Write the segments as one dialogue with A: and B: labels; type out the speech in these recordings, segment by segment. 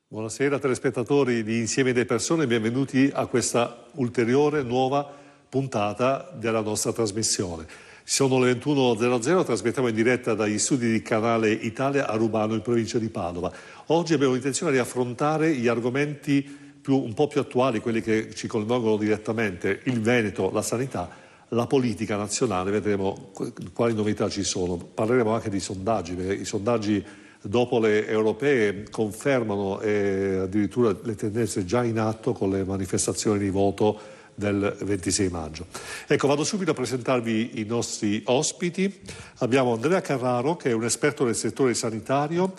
A: Buonasera telespettatori di Insieme delle Persone, benvenuti a questa ulteriore nuova puntata della nostra trasmissione. Sono le 21.00, trasmettiamo in diretta dagli studi di Canale Italia a Rubano, in provincia di Padova. Oggi abbiamo l'intenzione di affrontare gli argomenti un po' più attuali, quelli che ci coinvolgono direttamente: il Veneto, la sanità, la politica nazionale. Vedremo quali novità ci sono. Parleremo anche di sondaggi, perché i sondaggi dopo le europee confermano addirittura le tendenze già in atto con le manifestazioni di voto del 26 maggio. Ecco, vado subito a presentarvi i nostri ospiti. Abbiamo Andrea Carraro, che è un esperto del settore sanitario,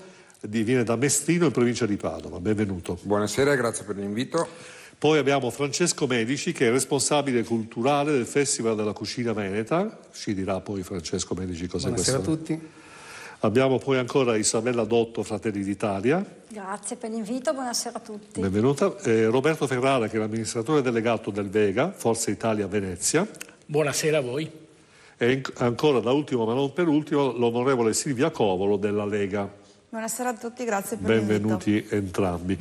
A: viene da Mestrino, in provincia di Padova. Benvenuto.
B: Buonasera, grazie per l'invito.
A: Poi abbiamo Francesco Medici, che è responsabile culturale del Festival della Cucina Veneta. Ci dirà poi Francesco Medici cos'è questo.
C: Buonasera a tutti.
A: Abbiamo poi ancora Isabella Dotto, Fratelli d'Italia.
D: Grazie per l'invito, buonasera a tutti.
A: Benvenuta. Roberto Ferrara, che è l'amministratore delegato del Vega, Forza Italia Venezia.
E: Buonasera a voi.
A: E ancora, da ultimo ma non per ultimo, l'onorevole Silvia Covolo della Lega.
F: Buonasera a tutti, grazie per l'invito.
A: Benvenuti entrambi.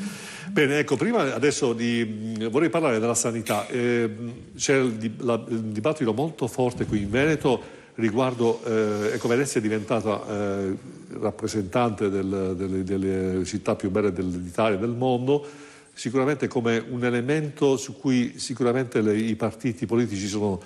A: Bene, ecco, prima adesso vorrei parlare della sanità. C'è il dibattito molto forte qui in Veneto riguardo, Venezia è diventata rappresentante delle città più belle dell'Italia e del mondo, sicuramente come un elemento su cui sicuramente i partiti politici sono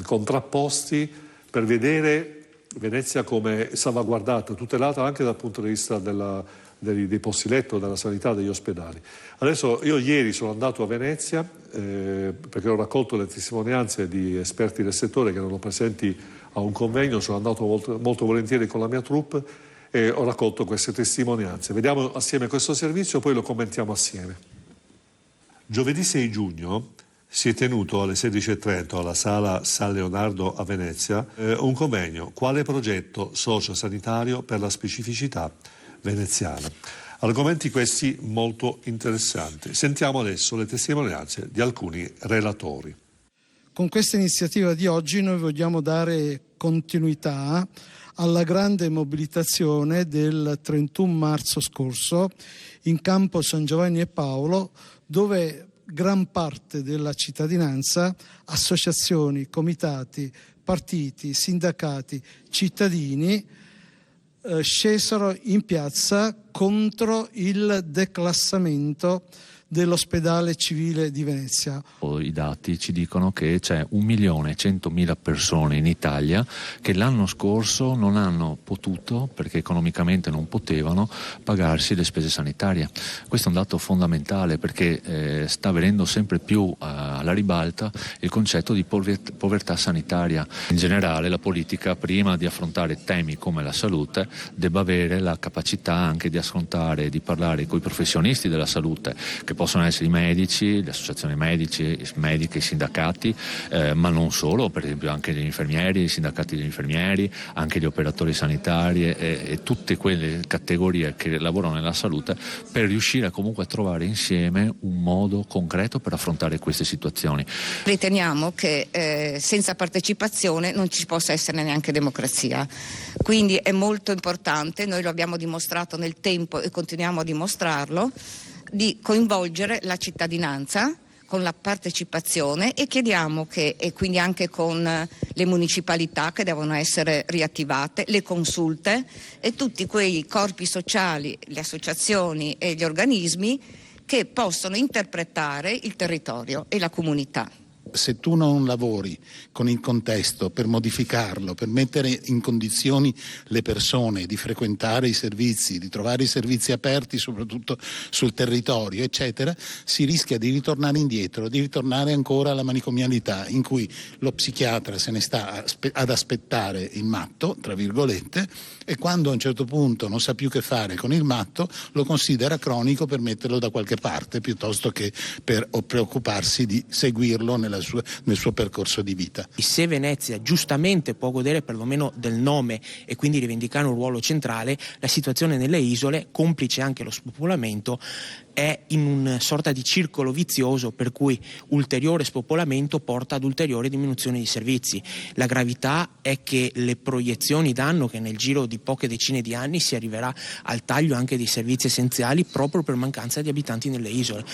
A: contrapposti, per vedere Venezia come salvaguardata, tutelata anche dal punto di vista dei posti letto, della sanità, degli ospedali. Adesso io ieri sono andato a Venezia perché ho raccolto le testimonianze di esperti del settore che erano presenti a un convegno. Sono andato molto volentieri con la mia troupe e ho raccolto queste testimonianze. Vediamo assieme questo servizio, poi lo commentiamo assieme. Giovedì 6 giugno si è tenuto alle 16.30 alla Sala San Leonardo a Venezia un convegno: quale progetto socio-sanitario per la specificità veneziana. Argomenti questi molto interessanti. Sentiamo adesso le testimonianze di alcuni relatori.
G: Con questa iniziativa di oggi noi vogliamo dare continuità alla grande mobilitazione del 31 marzo scorso in campo San Giovanni e Paolo, dove gran parte della cittadinanza, associazioni, comitati, partiti, sindacati, cittadini scesero in piazza contro il declassamento dell'ospedale civile di Venezia.
H: I dati ci dicono che c'è 1.100.000 persone in Italia che l'anno scorso non hanno potuto, perché economicamente non potevano, pagarsi le spese sanitarie. Questo è un dato fondamentale, perché sta venendo sempre più alla ribalta il concetto di povertà sanitaria. In generale la politica, prima di affrontare temi come la salute, debba avere la capacità anche di affrontare, di parlare con i professionisti della salute, che possono essere i medici, le associazioni mediche, i sindacati, ma non solo, per esempio anche gli infermieri, i sindacati degli infermieri, anche gli operatori sanitari e tutte quelle categorie che lavorano nella salute, per riuscire comunque a trovare insieme un modo concreto per affrontare queste situazioni.
I: Riteniamo che senza partecipazione non ci possa essere neanche democrazia, quindi è molto importante, noi lo abbiamo dimostrato nel tempo e continuiamo a dimostrarlo, di coinvolgere la cittadinanza con la partecipazione, e chiediamo che, e quindi anche con le municipalità che devono essere riattivate, le consulte e tutti quei corpi sociali, le associazioni e gli organismi che possono interpretare il territorio e la comunità.
J: Se tu non lavori con il contesto per modificarlo, per mettere in condizioni le persone di frequentare i servizi, di trovare i servizi aperti soprattutto sul territorio, eccetera, si rischia di ritornare indietro, di ritornare ancora alla manicomialità, in cui lo psichiatra se ne sta ad aspettare il matto, tra virgolette, e quando a un certo punto non sa più che fare con il matto, lo considera cronico per metterlo da qualche parte, piuttosto che per preoccuparsi di seguirlo nel suo percorso di vita.
C: Se Venezia giustamente può godere perlomeno del nome e quindi rivendicare un ruolo centrale, la situazione nelle isole, complice anche lo spopolamento, è in una sorta di circolo vizioso per cui ulteriore spopolamento porta ad ulteriore diminuzione di servizi. La gravità è che le proiezioni danno che nel giro di poche decine di anni si arriverà al taglio anche dei servizi essenziali proprio per mancanza di abitanti nelle isole.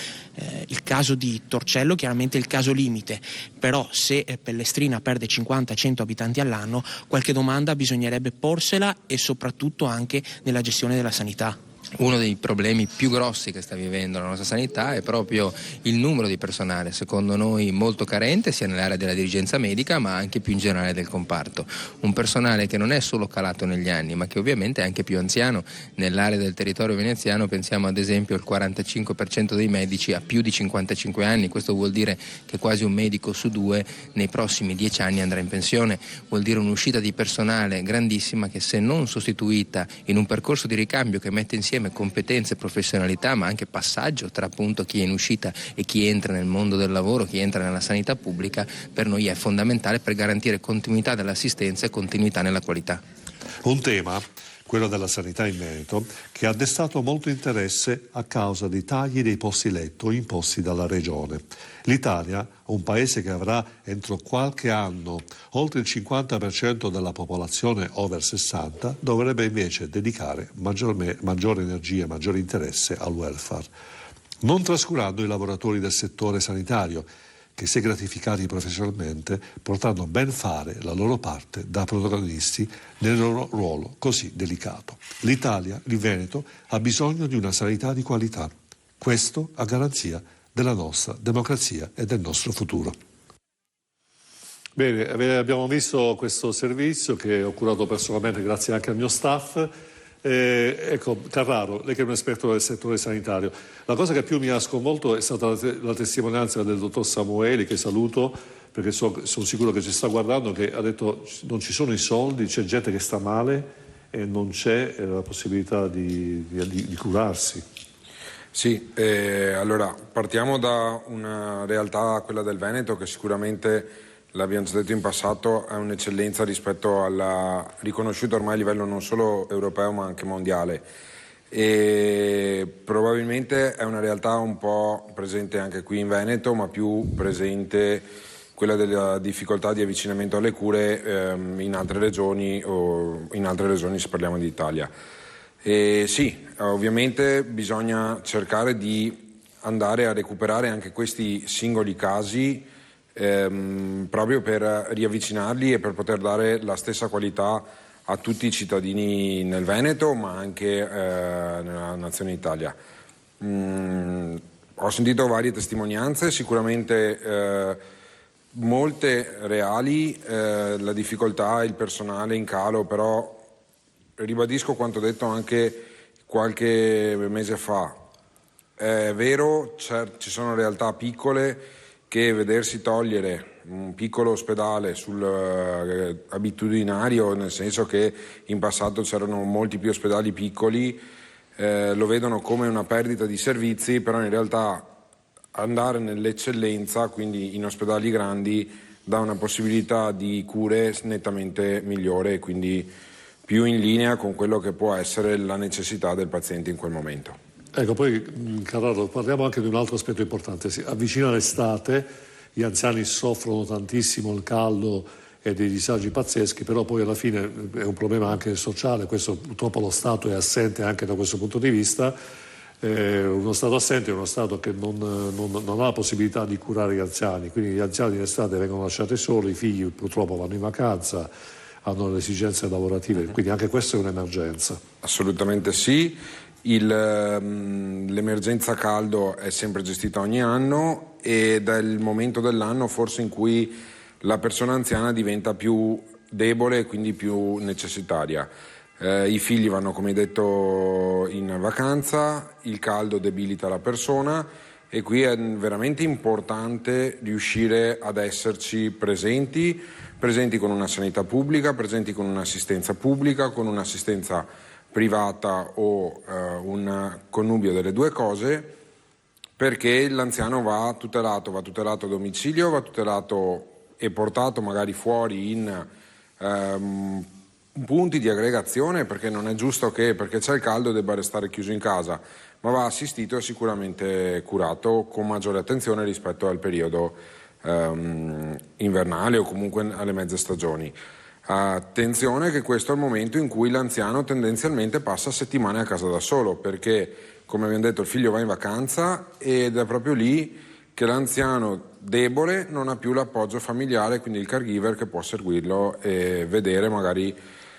C: Il caso di Torcello chiaramente è il caso limite, però se Pellestrina perde 50-100 abitanti all'anno, qualche domanda bisognerebbe porsela, e soprattutto anche nella gestione della sanità.
B: Uno dei problemi più grossi che sta vivendo la nostra sanità è proprio il numero di personale, secondo noi molto carente sia nell'area della dirigenza medica ma anche più in generale del comparto. Un personale che non è solo calato negli anni ma che ovviamente è anche più anziano. Nell'area del territorio veneziano pensiamo ad esempio al 45% dei medici ha più di 55 anni, questo vuol dire che quasi un medico su 2 nei prossimi 10 anni andrà in pensione, vuol dire un'uscita di personale grandissima che, se non sostituita in un percorso di ricambio che mette insieme competenze, professionalità ma anche passaggio tra appunto chi è in uscita e chi entra nel mondo del lavoro, chi entra nella sanità pubblica, per noi è fondamentale per garantire continuità dell'assistenza e continuità nella qualità.
A: Un tema, quello della sanità in Veneto, che ha destato molto interesse a causa dei tagli dei posti letto imposti dalla Regione. L'Italia, un paese che avrà entro qualche anno oltre il 50% della popolazione over 60, dovrebbe invece dedicare maggiore energia e maggiore interesse al welfare, non trascurando i lavoratori del settore sanitario, che, se gratificati professionalmente, potranno ben fare la loro parte da protagonisti nel loro ruolo così delicato. L'Italia, il Veneto, ha bisogno di una sanità di qualità. Questo a garanzia della nostra democrazia e del nostro futuro. Bene, abbiamo visto questo servizio che ho curato personalmente grazie anche al mio staff. Ecco, Carraro, lei che è un esperto del settore sanitario, la cosa che più mi ha sconvolto è stata la testimonianza del dottor Samueli, che saluto perché sono sicuro che ci sta guardando, che ha detto non ci sono i soldi, c'è gente che sta male e non c'è la possibilità di curarsi.
E: Sì, allora partiamo da una realtà, quella del Veneto, che sicuramente, l'abbiamo già detto in passato, è un'eccellenza rispetto alla riconosciuta ormai a livello non solo europeo ma anche mondiale, e probabilmente è una realtà un po' presente anche qui in Veneto, ma più presente quella della difficoltà di avvicinamento alle cure in altre regioni, o in altre regioni se parliamo di Italia. E sì, ovviamente bisogna cercare di andare a recuperare anche questi singoli casi, proprio per riavvicinarli e per poter dare la stessa qualità a tutti i cittadini nel Veneto ma anche nella nazione Italia. Ho sentito varie testimonianze, sicuramente molte reali, la difficoltà, il personale in calo, però ribadisco quanto detto anche qualche mese fa. È vero, ci sono realtà piccole che vedersi togliere un piccolo ospedale abitudinario, nel senso che in passato c'erano molti più ospedali piccoli, lo vedono come una perdita di servizi, però in realtà andare nell'eccellenza, quindi in ospedali grandi, dà una possibilità di cure nettamente migliore e quindi più in linea con quello che può essere la necessità del paziente in quel momento.
A: Ecco, poi Carraro, parliamo anche di un altro aspetto importante. Si avvicina l'estate, gli anziani soffrono tantissimo il caldo e dei disagi pazzeschi, però poi alla fine è un problema anche sociale, questo purtroppo lo Stato è assente anche da questo punto di vista. Uno Stato assente è uno Stato che non ha la possibilità di curare gli anziani, quindi gli anziani in estate vengono lasciati soli, i figli purtroppo vanno in vacanza, hanno le esigenze lavorative, quindi anche questa è un'emergenza.
E: Assolutamente sì. L'emergenza caldo è sempre gestita ogni anno ed è il momento dell'anno forse in cui la persona anziana diventa più debole e quindi più necessitaria. I figli vanno, come detto, in vacanza, il caldo debilita la persona e qui è veramente importante riuscire ad esserci presenti con una sanità pubblica, presenti con un'assistenza pubblica, con un'assistenza privata o un connubio delle due cose, perché l'anziano va tutelato a domicilio, va tutelato e portato magari fuori in punti di aggregazione, perché non è giusto che perché c'è il caldo debba restare chiuso in casa, ma va assistito e sicuramente curato con maggiore attenzione rispetto al periodo invernale o comunque alle mezze stagioni. Attenzione che questo è il momento in cui l'anziano tendenzialmente passa settimane a casa da solo, perché come abbiamo detto il figlio va in vacanza ed è proprio lì che l'anziano debole non ha più l'appoggio familiare, quindi il caregiver che può seguirlo e vedere magari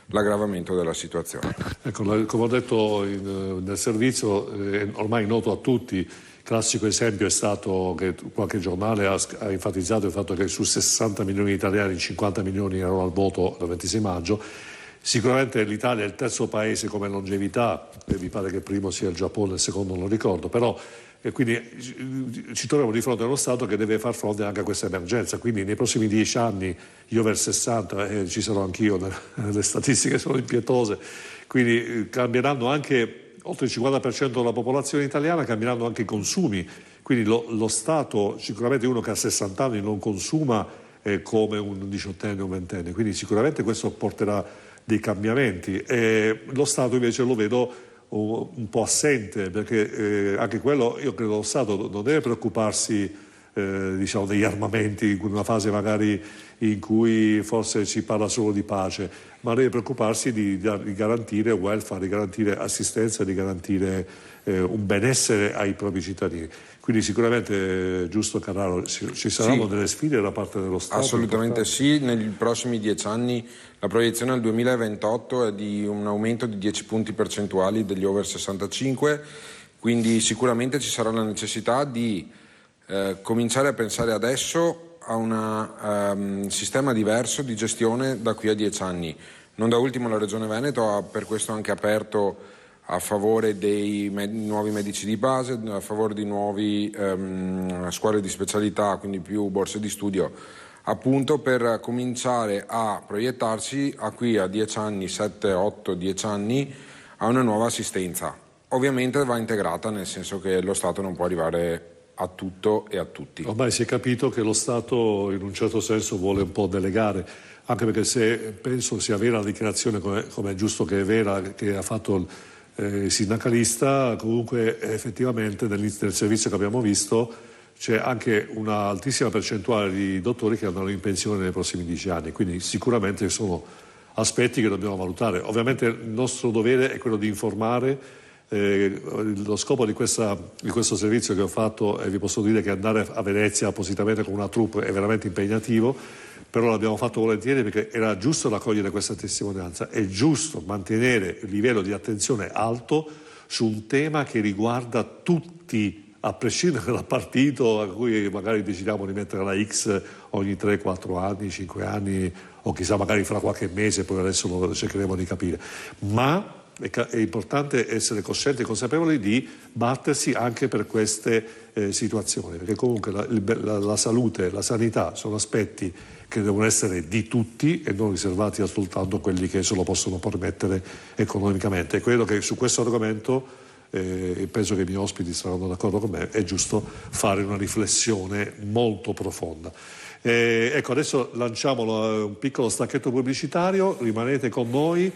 E: l'aggravamento della situazione.
A: Ecco, come ho detto nel servizio, è ormai noto a tutti, il classico esempio è stato che qualche giornale ha enfatizzato il fatto che su 60 milioni di italiani 50 milioni erano al voto il 26 maggio. Sicuramente l'Italia è il terzo paese come longevità, e mi pare che il primo sia il Giappone, il secondo non lo ricordo, però quindi ci troviamo di fronte a uno Stato che deve far fronte anche a questa emergenza, quindi nei prossimi 10 anni, io over 60, ci sarò anch'io, le statistiche sono impietose, quindi cambieranno anche, oltre il 50% della popolazione italiana, cambieranno anche i consumi, quindi lo Stato, sicuramente uno che ha 60 anni non consuma come un 18enne o un 20enne, quindi sicuramente questo porterà dei cambiamenti, lo Stato invece lo vedo un po' assente, perché anche quello, io credo, lo Stato non deve preoccuparsi diciamo degli armamenti in una fase magari in cui forse si parla solo di pace, ma deve preoccuparsi di garantire welfare, di garantire assistenza, di garantire un benessere ai propri cittadini. Quindi sicuramente, giusto Carraro, ci saranno delle sfide da parte dello Stato?
E: Assolutamente sì, nei prossimi 10 anni la proiezione al 2028 è di un aumento di 10 punti percentuali degli over 65, quindi sicuramente ci sarà la necessità di cominciare a pensare adesso a un sistema diverso di gestione da qui a 10 anni. Non da ultimo la Regione Veneto ha per questo anche aperto a favore dei nuovi medici di base, a favore di nuovi scuole di specialità, quindi più borse di studio, appunto per cominciare a proiettarsi a qui a 10 anni, 7, 8, 10 anni a una nuova assistenza. Ovviamente va integrata, nel senso che lo Stato non può arrivare a tutto e a tutti.
A: Ormai si è capito che lo Stato in un certo senso vuole un po' delegare, anche perché se penso sia vera la dichiarazione, come è giusto che è vera, che ha fatto il sindacalista, comunque effettivamente nel servizio che abbiamo visto c'è anche un'altissima percentuale di dottori che andranno in pensione nei prossimi 10 anni, quindi sicuramente sono aspetti che dobbiamo valutare. Ovviamente il nostro dovere è quello di informare. Lo scopo di questo servizio che ho fatto, e vi posso dire che andare a Venezia appositamente con una troupe è veramente impegnativo, però l'abbiamo fatto volentieri perché era giusto raccogliere questa testimonianza, è giusto mantenere il livello di attenzione alto su un tema che riguarda tutti, a prescindere dal partito a cui magari decidiamo di mettere la X ogni 3, 4 anni, 5 anni o chissà magari fra qualche mese, poi adesso lo cercheremo di capire, ma è importante essere coscienti e consapevoli di battersi anche per queste situazioni, perché comunque la salute, la sanità sono aspetti che devono essere di tutti e non riservati a soltanto quelli che se lo possono permettere economicamente. E credo che su questo argomento, e penso che i miei ospiti saranno d'accordo con me, è giusto fare una riflessione molto profonda. Ecco, adesso lanciamo un piccolo stacchetto pubblicitario, rimanete con noi,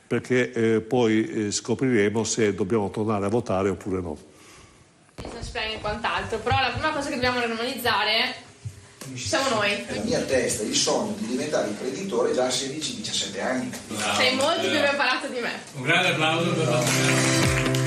A: perché poi scopriremo se dobbiamo tornare a votare oppure no.
K: E quant'altro, però la prima cosa che dobbiamo normalizzare siamo noi.
L: Nella mia testa il sogno di diventare imprenditore già a 16-17 anni.
K: Sei molto più preparato di me.
M: Un grande applauso per la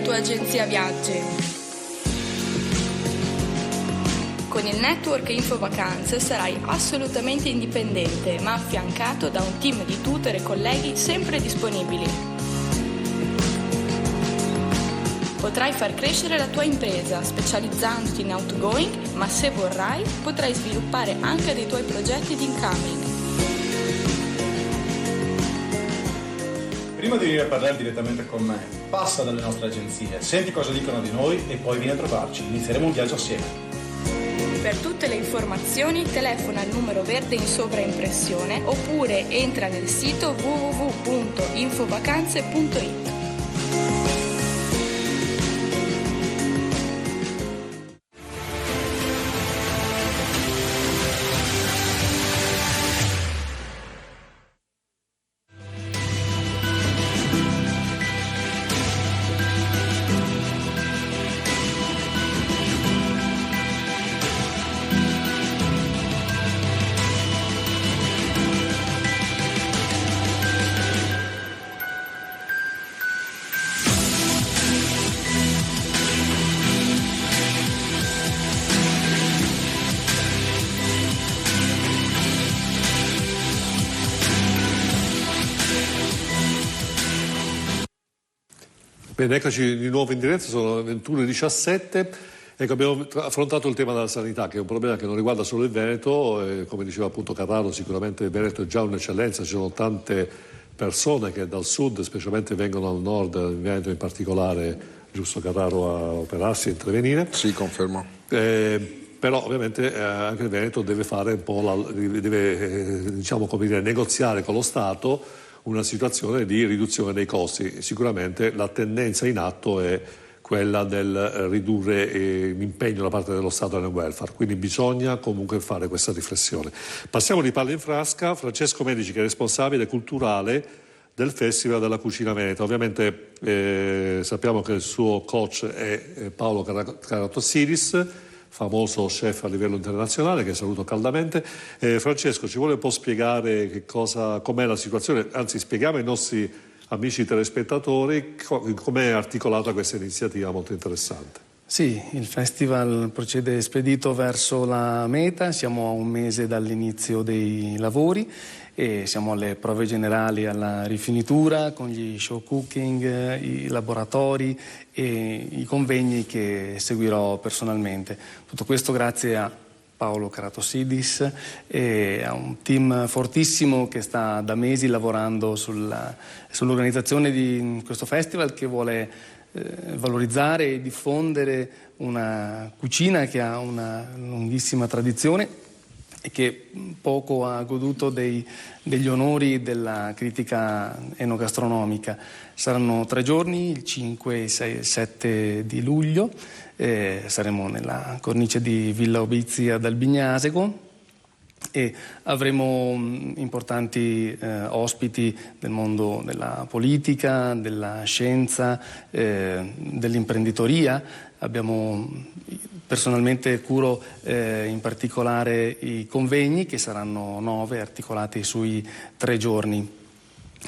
N: tua agenzia viaggi. Con il network Infovacanze sarai assolutamente indipendente, ma affiancato da un team di tutor e colleghi sempre disponibili. Potrai far crescere la tua impresa specializzandoti in outgoing, ma se vorrai potrai sviluppare anche dei tuoi progetti di incoming.
O: Prima di venire a parlare direttamente con me, passa dalle nostre agenzie, senti cosa dicono di noi e poi vieni a trovarci. Inizieremo un viaggio assieme.
N: Per tutte le informazioni telefona il numero verde in sovraimpressione oppure entra nel sito www.infovacanze.it.
A: Bene, eccoci di nuovo in diretta, sono le 21:17. Ecco, abbiamo affrontato il tema della sanità, che è un problema che non riguarda solo il Veneto, come diceva appunto Carraro, sicuramente il Veneto è già un'eccellenza, ci sono tante persone che dal sud specialmente vengono al nord, il Veneto in particolare, giusto Carraro a operarsi e intervenire.
E: Sì, confermo.
A: Però ovviamente anche il Veneto deve fare un po' diciamo come dire, negoziare con lo Stato una situazione di riduzione dei costi. Sicuramente la tendenza in atto è quella del ridurre l'impegno da parte dello Stato nel welfare, quindi bisogna comunque fare questa riflessione. Passiamo di palla in frasca. Francesco Medici, che è responsabile culturale del Festival della Cucina Veneta. Ovviamente sappiamo che il suo coach è Paolo Karatossidis, famoso chef a livello internazionale, che saluto caldamente. Francesco, ci vuole un po' spiegare com'è la situazione, anzi spieghiamo ai nostri amici telespettatori com'è articolata questa iniziativa molto interessante.
P: Sì, il festival procede spedito verso la meta, siamo a un mese dall'inizio dei lavori e siamo alle prove generali, alla rifinitura con gli show cooking, i laboratori e i convegni che seguirò personalmente. Tutto questo grazie a Paolo Karatossidis e a un team fortissimo che sta da mesi lavorando sull'organizzazione di questo festival, che vuole valorizzare e diffondere una cucina che ha una lunghissima tradizione e che poco ha goduto degli onori della critica enogastronomica. Saranno 3 giorni, il 5, 6 e 7 di luglio, saremo nella cornice di Villa Obizzi ad Albignasego e avremo importanti ospiti del mondo della politica, della scienza, dell'imprenditoria. Personalmente curo in particolare i convegni, che saranno 9, articolati sui 3 giorni.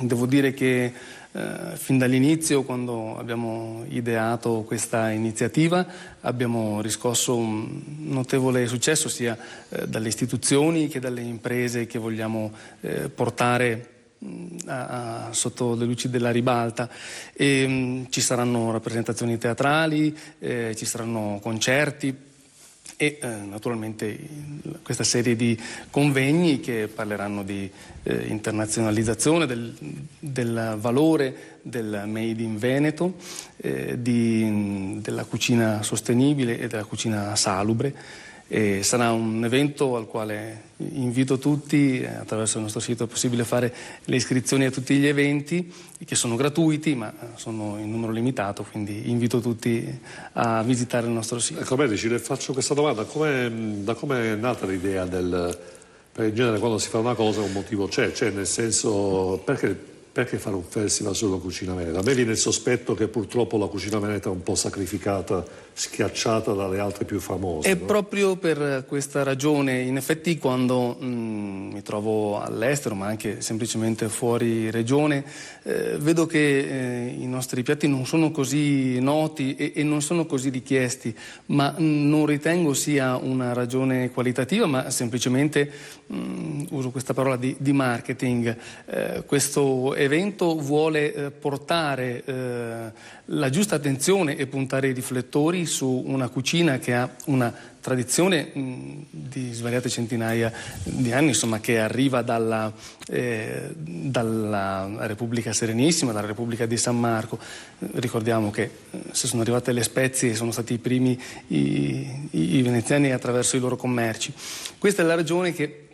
P: Devo dire che fin dall'inizio, quando abbiamo ideato questa iniziativa, abbiamo riscosso un notevole successo sia dalle istituzioni che dalle imprese che vogliamo portare sotto le luci della ribalta. Ci saranno rappresentazioni teatrali, ci saranno concerti e naturalmente questa serie di convegni che parleranno di internazionalizzazione, del valore del Made in Veneto, della cucina sostenibile e della cucina salubre. Sarà un evento al quale invito tutti. Attraverso il nostro sito è possibile fare le iscrizioni a tutti gli eventi, che sono gratuiti ma sono in numero limitato, quindi invito tutti a visitare il nostro sito.
A: Ecco, Medici, le faccio questa domanda: da come è nata l'idea perché in genere quando si fa una cosa un motivo c'è, nel senso, perché perché fare un festival sulla cucina veneta? A me viene il sospetto che purtroppo la cucina veneta è un po' sacrificata, schiacciata dalle altre più famose.
P: È
A: no?
P: proprio per questa ragione, in effetti, quando mi trovo all'estero, ma anche semplicemente fuori regione, vedo che i nostri piatti non sono così noti e non sono così richiesti, ma non ritengo sia una ragione qualitativa, ma semplicemente, uso questa parola di marketing. Questo evento vuole portare la giusta attenzione e puntare i riflettori su una cucina che ha una tradizione di svariate centinaia di anni, insomma, che arriva dalla Repubblica Serenissima, dalla Repubblica di San Marco. Ricordiamo che se sono arrivate le spezie sono stati i primi i veneziani attraverso i loro commerci. Questa è la ragione che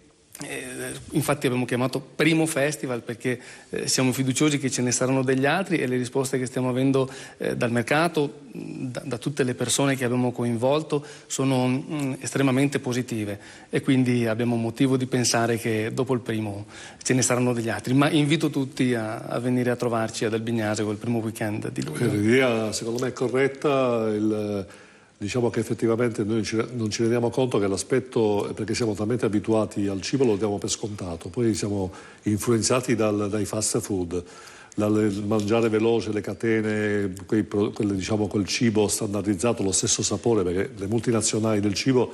P: infatti abbiamo chiamato primo festival, perché siamo fiduciosi che ce ne saranno degli altri, e le risposte che stiamo avendo dal mercato, da tutte le persone che abbiamo coinvolto, sono estremamente positive, e quindi abbiamo motivo di pensare che dopo il primo ce ne saranno degli altri. Ma invito tutti a venire a trovarci ad Albignasego il primo weekend di luglio.
A: L'idea secondo me è corretta. Diciamo che effettivamente noi non ci rendiamo conto che l'aspetto, perché siamo talmente abituati al cibo, lo diamo per scontato, poi siamo influenzati dai fast food, dal mangiare veloce, le catene, quel cibo standardizzato, lo stesso sapore, perché le multinazionali del cibo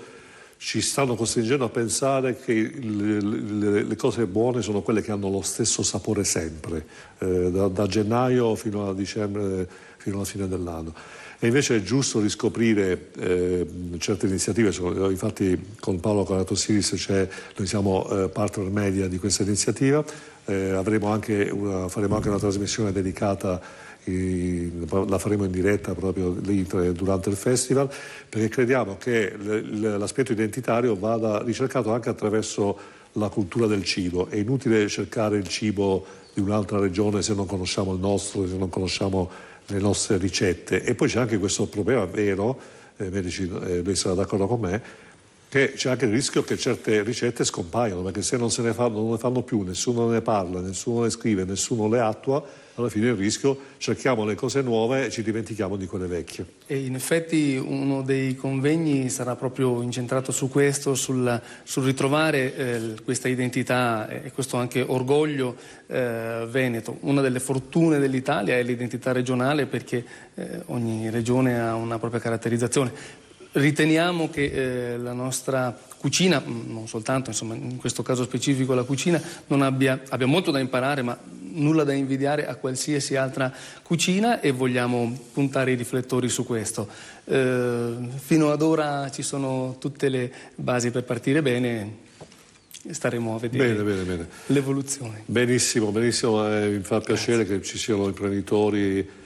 A: ci stanno costringendo a pensare che le cose buone sono quelle che hanno lo stesso sapore sempre, da gennaio fino a dicembre, fino alla fine dell'anno. E invece è giusto riscoprire certe iniziative. Infatti con Paolo Corato-Siris noi siamo partner media di questa iniziativa. Faremo anche una trasmissione dedicata, la faremo in diretta proprio lì durante il festival, perché crediamo che l'aspetto identitario vada ricercato anche attraverso la cultura del cibo. È inutile cercare il cibo di un'altra regione se non conosciamo il nostro, se non conosciamo le nostre ricette. E poi c'è anche questo problema vero, Medici, lei sarà d'accordo con me, che c'è anche il rischio che certe ricette scompaiano, perché se non non ne fanno più, nessuno ne parla, nessuno le scrive, nessuno le attua, alla fine il rischio, cerchiamo le cose nuove e ci dimentichiamo di quelle vecchie.
P: E in effetti uno dei convegni sarà proprio incentrato su questo, sul ritrovare questa identità e questo anche orgoglio veneto. Una delle fortune dell'Italia è l'identità regionale, perché ogni regione ha una propria caratterizzazione. Riteniamo che la nostra cucina, non soltanto, insomma, in questo caso specifico la cucina, abbia molto da imparare, ma nulla da invidiare a qualsiasi altra cucina, e vogliamo puntare i riflettori su questo. Fino ad ora ci sono tutte le basi per partire bene, staremo a vedere
A: bene.
P: l'evoluzione.
A: Benissimo, mi fa piacere che ci siano imprenditori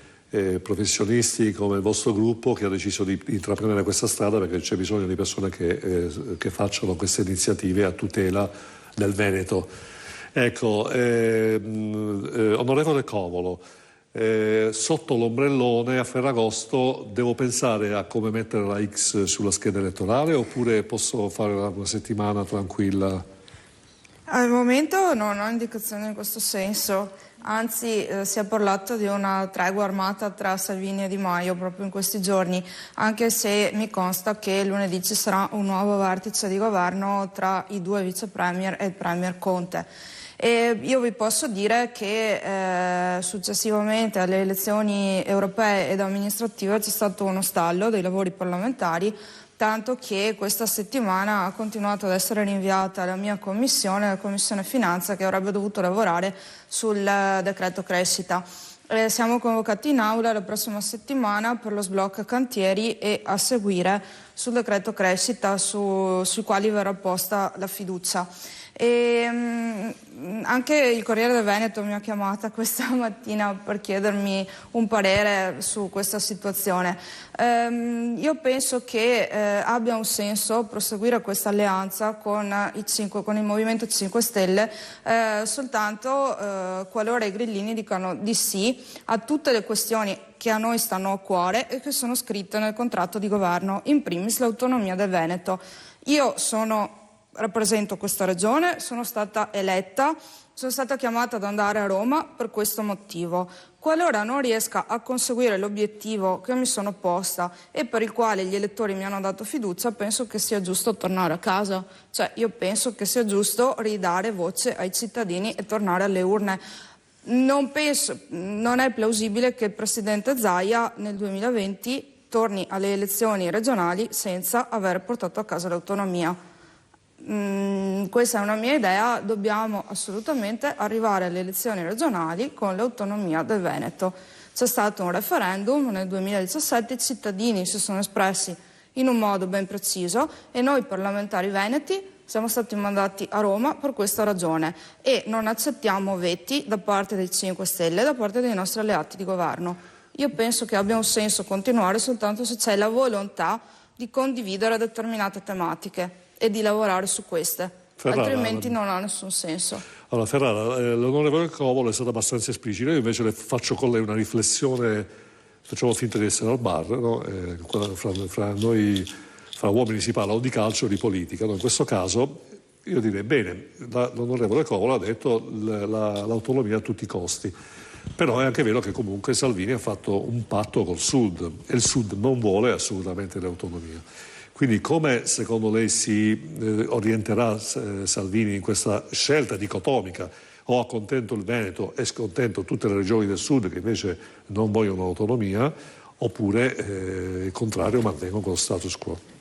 A: professionisti come il vostro gruppo che ha deciso di intraprendere questa strada, perché c'è bisogno di persone che facciano queste iniziative a tutela del Veneto. Ecco, onorevole Covolo, sotto l'ombrellone a Ferragosto devo pensare a come mettere la X sulla scheda elettorale, oppure posso fare una settimana tranquilla?
F: Al momento non ho indicazioni in questo senso. Anzi, si è parlato di una tregua armata tra Salvini e Di Maio proprio in questi giorni, anche se mi consta che lunedì ci sarà un nuovo vertice di governo tra i due vice premier e il premier Conte. E io vi posso dire che successivamente alle elezioni europee ed amministrative c'è stato uno stallo dei lavori parlamentari, tanto che questa settimana ha continuato ad essere rinviata la mia commissione, la Commissione Finanza, che avrebbe dovuto lavorare sul decreto crescita. Siamo convocati in aula la prossima settimana per lo sblocco cantieri e a seguire sul decreto crescita sui quali verrà posta la fiducia. E anche il Corriere del Veneto mi ha chiamata questa mattina per chiedermi un parere su questa situazione. Io penso che abbia un senso proseguire questa alleanza con il Movimento 5 Stelle soltanto qualora i grillini dicano di sì a tutte le questioni che a noi stanno a cuore e che sono scritte nel contratto di governo, in primis l'autonomia del Veneto. Io sono rappresento questa regione, sono stata eletta, sono stata chiamata ad andare a Roma per questo motivo. Qualora non riesca a conseguire l'obiettivo che mi sono posta e per il quale gli elettori mi hanno dato fiducia, penso che sia giusto tornare a casa. Cioè, io penso che sia giusto ridare voce ai cittadini e tornare alle urne. Non è plausibile che il presidente Zaia nel 2020 torni alle elezioni regionali senza aver portato a casa l'autonomia. Questa è una mia idea, dobbiamo assolutamente arrivare alle elezioni regionali con l'autonomia del Veneto. C'è stato un referendum nel 2017, i cittadini si sono espressi in un modo ben preciso e noi parlamentari veneti siamo stati mandati a Roma per questa ragione e non accettiamo veti da parte dei 5 Stelle, da parte dei nostri alleati di governo. Io penso che abbia un senso continuare soltanto se c'è la volontà di condividere determinate tematiche e di lavorare su queste, Ferrara, altrimenti non ha nessun senso.
A: Allora Ferrara, l'onorevole Covolo è stata abbastanza esplicita, io invece le faccio con lei una riflessione, facciamo finta di essere al bar, no? Fra noi, fra uomini si parla o di calcio o di politica, no? In questo caso io direi bene, l'onorevole Covolo ha detto l'autonomia a tutti i costi, però è anche vero che comunque Salvini ha fatto un patto col Sud e il Sud non vuole assolutamente l'autonomia. Quindi come secondo lei si orienterà Salvini in questa scelta dicotomica? O accontento il Veneto e scontento tutte le regioni del Sud che invece non vogliono autonomia, oppure il contrario, mantengono con lo status quo?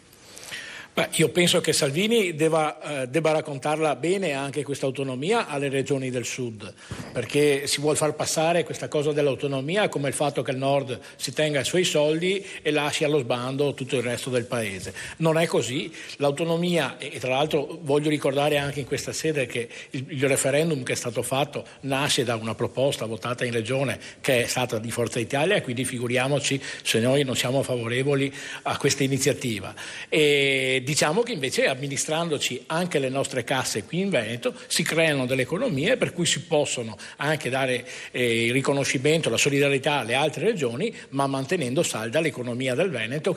Q: Beh, io penso che Salvini debba raccontarla bene anche questa autonomia alle regioni del Sud, perché si vuol far passare questa cosa dell'autonomia come il fatto che il Nord si tenga i suoi soldi e lasci allo sbando tutto il resto del paese. Non è così. L'autonomia, e tra l'altro voglio ricordare anche in questa sede che il referendum che è stato fatto nasce da una proposta votata in regione che è stata di Forza Italia, e quindi figuriamoci se noi non siamo favorevoli a questa iniziativa. E diciamo che invece amministrandoci anche le nostre casse qui in Veneto si creano delle economie per cui si possono anche dare il riconoscimento, la solidarietà alle altre regioni, ma mantenendo salda l'economia del Veneto,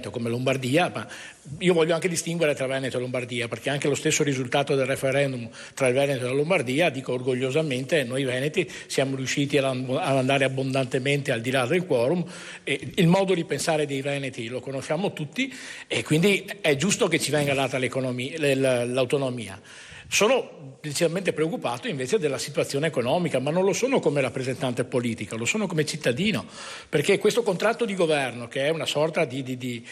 Q: come Lombardia. Ma io voglio anche distinguere tra Veneto e Lombardia, perché anche lo stesso risultato del referendum tra il Veneto e la Lombardia, dico orgogliosamente, noi veneti siamo riusciti ad andare abbondantemente al di là del quorum, e il modo di pensare dei veneti lo conosciamo tutti e quindi è giusto che ci venga data l'autonomia. Sono decisamente preoccupato invece della situazione economica, ma non lo sono come rappresentante politica, lo sono come cittadino, perché questo contratto di governo, che è una sorta di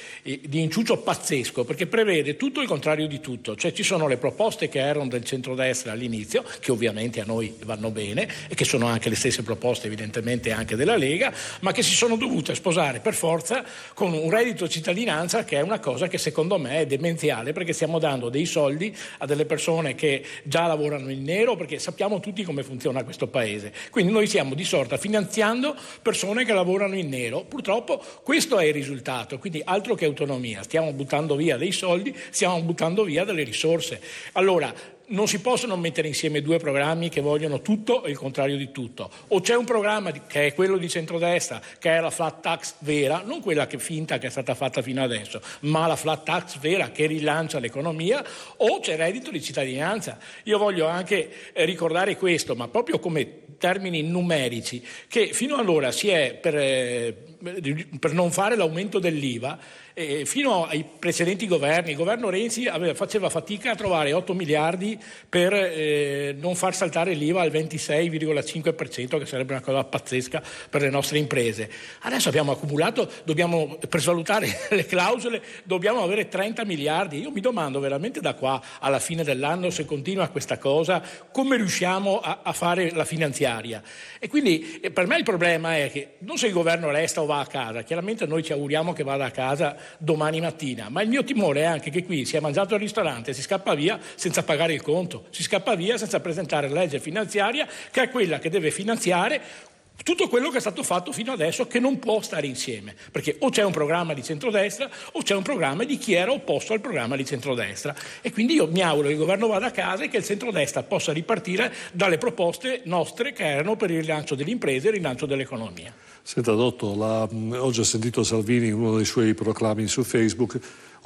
Q: inciucio pazzesco, perché prevede tutto il contrario di tutto, cioè ci sono le proposte che erano del centrodestra all'inizio, che ovviamente a noi vanno bene e che sono anche le stesse proposte evidentemente anche della Lega, ma che si sono dovute sposare per forza con un reddito cittadinanza, che è una cosa che secondo me è demenziale, perché stiamo dando dei soldi a delle persone che già lavorano in nero, perché sappiamo tutti come funziona questo paese. Quindi noi stiamo di sorta finanziando persone che lavorano in nero. Purtroppo questo è il risultato, quindi altro che autonomia. Stiamo buttando via dei soldi, stiamo buttando via delle risorse. Allora, non si possono mettere insieme due programmi che vogliono tutto e il contrario di tutto. O c'è un programma che è quello di centrodestra, che è la flat tax vera, non quella che finta che è stata fatta fino adesso, ma la flat tax vera che rilancia l'economia, o c'è reddito di cittadinanza. Io voglio anche ricordare questo, ma proprio come termini numerici, che fino allora si è per non fare l'aumento dell'IVA, fino ai precedenti governi, il governo Renzi faceva fatica a trovare 8 miliardi per non far saltare l'IVA al 26,5%, che sarebbe una cosa pazzesca per le nostre imprese. Adesso abbiamo accumulato, per svalutare le clausole, dobbiamo avere 30 miliardi. Io mi domando veramente da qua alla fine dell'anno, se continua questa cosa, come riusciamo a fare la finanziaria. E quindi per me il problema è che non se il governo resta o va a casa, chiaramente noi ci auguriamo che vada a casa domani mattina, ma il mio timore è anche che qui si è mangiato al ristorante, si scappa via senza pagare il conto, si scappa via senza presentare la legge finanziaria, che è quella che deve finanziare tutto quello che è stato fatto fino adesso, che non può stare insieme, perché o c'è un programma di centrodestra o c'è un programma di chi era opposto al programma di centrodestra, e quindi io mi auguro che il governo vada a casa e che il centrodestra possa ripartire dalle proposte nostre che erano per il rilancio delle imprese e il rilancio dell'economia.
A: Senta Dotto, oggi ho sentito Salvini in uno dei suoi proclami su Facebook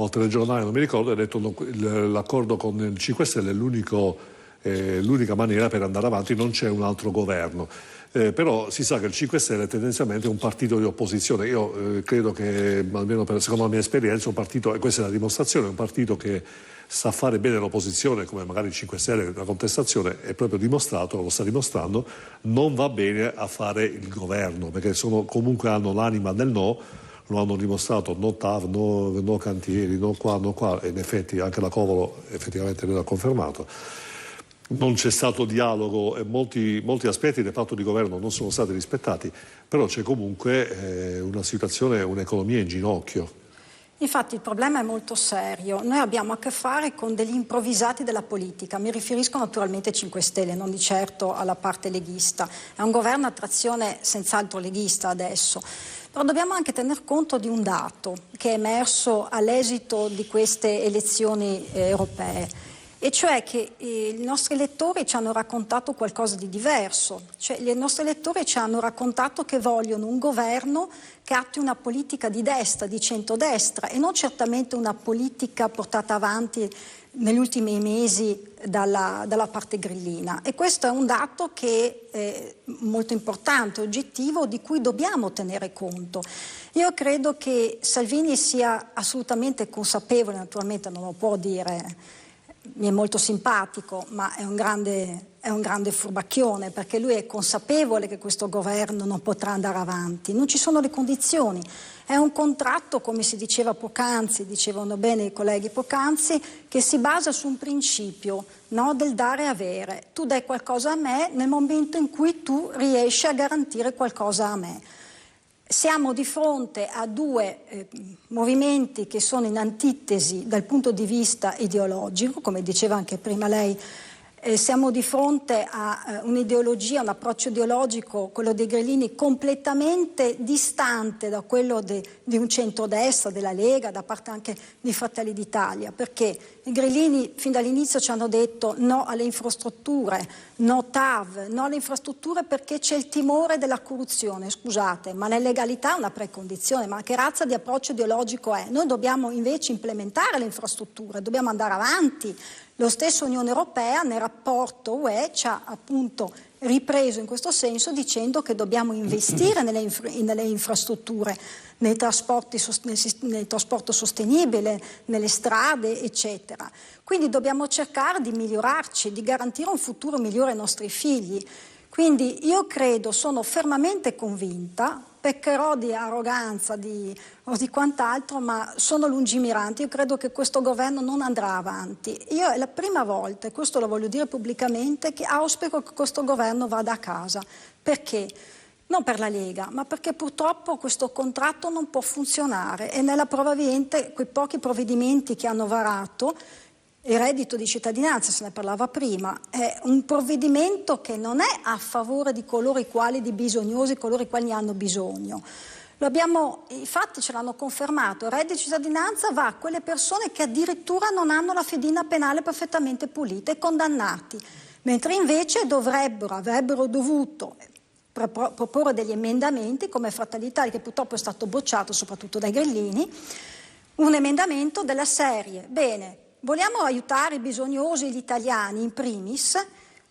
A: o telegiornale, non mi ricordo, ha detto l'accordo con il 5 Stelle è l'unica maniera per andare avanti, non c'è un altro governo. Però si sa che il 5 Stelle è tendenzialmente un partito di opposizione. Io credo che, almeno secondo la mia esperienza, un partito, e questa è la dimostrazione, un partito che sa fare bene l'opposizione, come magari il 5 Stelle, la contestazione è proprio dimostrato, lo sta dimostrando, non va bene a fare il governo, perché comunque hanno l'anima del no, lo hanno dimostrato, no TAV, no cantieri, no qua, e in effetti anche la Covolo effettivamente l'ha confermato. Non c'è stato dialogo e molti aspetti del patto di governo non sono stati rispettati, però c'è comunque una situazione, un'economia in ginocchio.
D: Infatti il problema è molto serio, noi abbiamo a che fare con degli improvvisati della politica, mi riferisco naturalmente ai 5 Stelle, non di certo alla parte leghista, è un governo a trazione senz'altro leghista adesso, però dobbiamo anche tener conto di un dato che è emerso all'esito di queste elezioni europee, e cioè che i nostri elettori ci hanno raccontato qualcosa di diverso, cioè i nostri elettori ci hanno raccontato che vogliono un governo che attui una politica di destra, di centrodestra, e non certamente una politica portata avanti negli ultimi mesi dalla parte grillina. E questo è un dato che è molto importante, oggettivo, di cui dobbiamo tenere conto. Io credo che Salvini sia assolutamente consapevole, naturalmente non lo può dire, mi è molto simpatico, ma è un grande furbacchione, perché lui è consapevole che questo governo non potrà andare avanti, non ci sono le condizioni, è un contratto, come si diceva poc'anzi, dicevano bene i colleghi poc'anzi, che si basa su un principio, no, del dare e avere. Tu dai qualcosa a me nel momento in cui tu riesci a garantire qualcosa a me. Siamo di fronte a due movimenti che sono in antitesi dal punto di vista ideologico, come diceva anche prima lei, siamo di fronte a un'ideologia, un approccio ideologico, quello dei grillini, completamente distante da quello di un centrodestra, della Lega, da parte anche di Fratelli d'Italia, perché i grillini fin dall'inizio ci hanno detto no alle infrastrutture, no TAV, no alle infrastrutture perché c'è il timore della corruzione, scusate, ma l'illegalità è una precondizione, ma che razza di approccio ideologico è? Noi dobbiamo invece implementare le infrastrutture, dobbiamo andare avanti. Lo stesso Unione Europea nel rapporto UE ci ha appunto ripreso in questo senso dicendo che dobbiamo investire nelle infrastrutture, nel trasporto sostenibile, nelle strade, eccetera. Quindi dobbiamo cercare di migliorarci, di garantire un futuro migliore ai nostri figli. Quindi io credo, sono fermamente convinta, peccherò di arroganza o di quant'altro, ma sono lungimirante. Io credo che questo governo non andrà avanti. Io è la prima volta, e questo lo voglio dire pubblicamente, che auspico che questo governo vada a casa. Perché? Non per la Lega, ma perché purtroppo questo contratto non può funzionare e nella prova vivente quei pochi provvedimenti che hanno varato, il reddito di cittadinanza, se ne parlava prima, è un provvedimento che non è a favore di coloro i quali di bisognosi, coloro i quali ne hanno bisogno. I fatti ce l'hanno confermato, il reddito di cittadinanza va a quelle persone che addirittura non hanno la fedina penale perfettamente pulita e condannati, mentre invece avrebbero dovuto proporre degli emendamenti come Fratelli d'Italia, che purtroppo è stato bocciato soprattutto dai grillini, un emendamento della serie, bene, vogliamo aiutare i bisognosi, gli italiani in primis,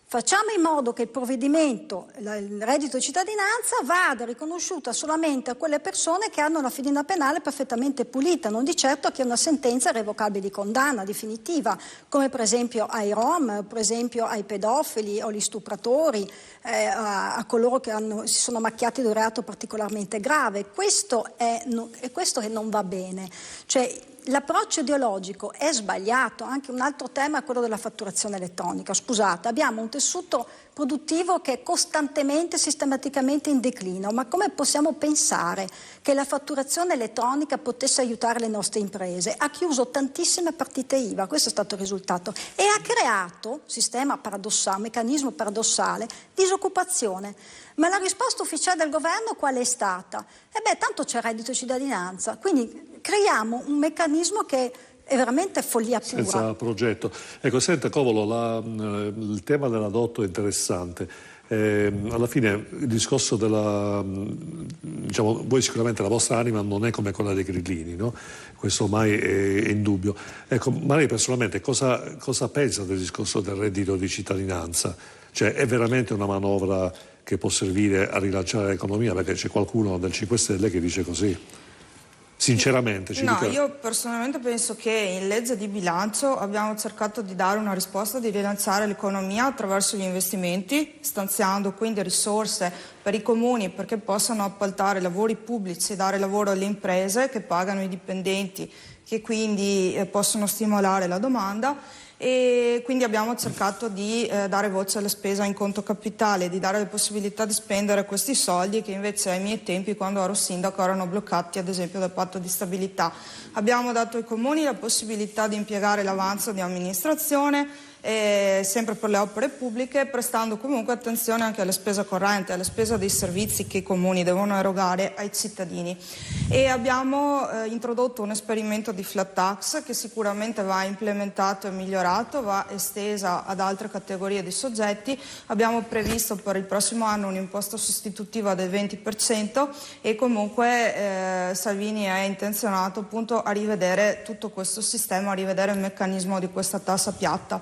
D: facciamo in modo che il provvedimento, il reddito di cittadinanza, vada riconosciuta solamente a quelle persone che hanno la fedina penale perfettamente pulita, non di certo a chi ha una sentenza irrevocabile di condanna definitiva, come per esempio ai Rom, per esempio ai pedofili o agli stupratori, a coloro che si sono macchiati di un reato particolarmente grave. Questo che non va bene. Cioè, l'approccio ideologico è sbagliato. Anche un altro tema è quello della fatturazione elettronica. Scusate, abbiamo un tessuto produttivo che è costantemente, sistematicamente in declino, ma come possiamo pensare che la fatturazione elettronica potesse aiutare le nostre imprese? Ha chiuso tantissime partite IVA, questo è stato il risultato, e ha creato, meccanismo paradossale, disoccupazione. Ma la risposta ufficiale del governo qual è stata? Tanto c'è il reddito di cittadinanza, quindi creiamo un meccanismo che è veramente follia pura.
A: Senza progetto. Ecco, senta Covolo, il tema dell'adotto è interessante. Alla fine il discorso diciamo, voi sicuramente la vostra anima non è come quella dei grillini, no? Questo ormai è indubbio. Ecco, ma lei personalmente cosa pensa del discorso del reddito di cittadinanza? Cioè, è veramente una manovra che può servire a rilanciare l'economia? Perché c'è qualcuno del 5 Stelle che dice così. Sinceramente
F: io personalmente penso che in legge di bilancio abbiamo cercato di dare una risposta, di rilanciare l'economia attraverso gli investimenti, stanziando quindi risorse per i comuni perché possano appaltare lavori pubblici e dare lavoro alle imprese che pagano i dipendenti, che quindi possono stimolare la domanda. E quindi abbiamo cercato di dare voce alla spesa in conto capitale, di dare la possibilità di spendere questi soldi che invece ai miei tempi, quando ero sindaco, erano bloccati ad esempio dal patto di stabilità. Abbiamo dato ai comuni la possibilità di impiegare l'avanzo di amministrazione, sempre per le opere pubbliche, prestando comunque attenzione anche alla spesa corrente, alla spesa dei servizi che i comuni devono erogare ai cittadini. E abbiamo introdotto un esperimento di flat tax che sicuramente va implementato e migliorato, va estesa ad altre categorie di soggetti. Abbiamo previsto per il prossimo anno un'imposta sostitutiva del 20% e comunque Salvini è intenzionato appunto a rivedere tutto questo sistema, a rivedere il meccanismo di questa tassa piatta.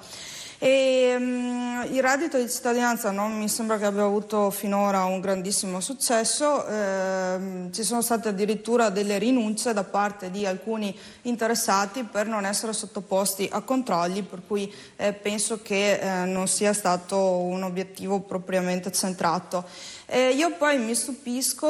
F: E il reddito di cittadinanza non mi sembra che abbia avuto finora un grandissimo successo, ci sono state addirittura delle rinunce da parte di alcuni interessati per non essere sottoposti a controlli, per cui penso che non sia stato un obiettivo propriamente centrato. Io poi mi stupisco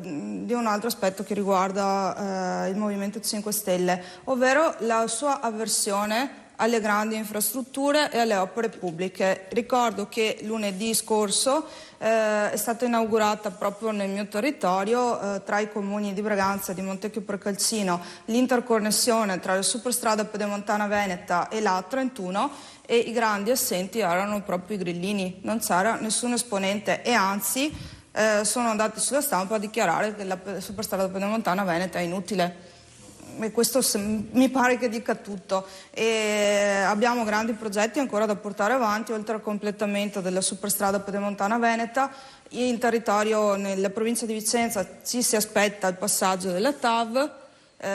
F: di un altro aspetto che riguarda il Movimento 5 Stelle, ovvero la sua avversione alle grandi infrastrutture e alle opere pubbliche. Ricordo che lunedì scorso è stata inaugurata proprio nel mio territorio, tra i comuni di Braganza e di Montecchio Precalcino, l'interconnessione tra la superstrada pedemontana veneta e la A31, e i grandi assenti erano proprio i grillini, non c'era nessun esponente e anzi sono andati sulla stampa a dichiarare che la superstrada pedemontana veneta è inutile. E questo mi pare che dica tutto. E abbiamo grandi progetti ancora da portare avanti, oltre al completamento della superstrada pedemontana veneta. In territorio, nella provincia di Vicenza, ci si aspetta il passaggio della TAV,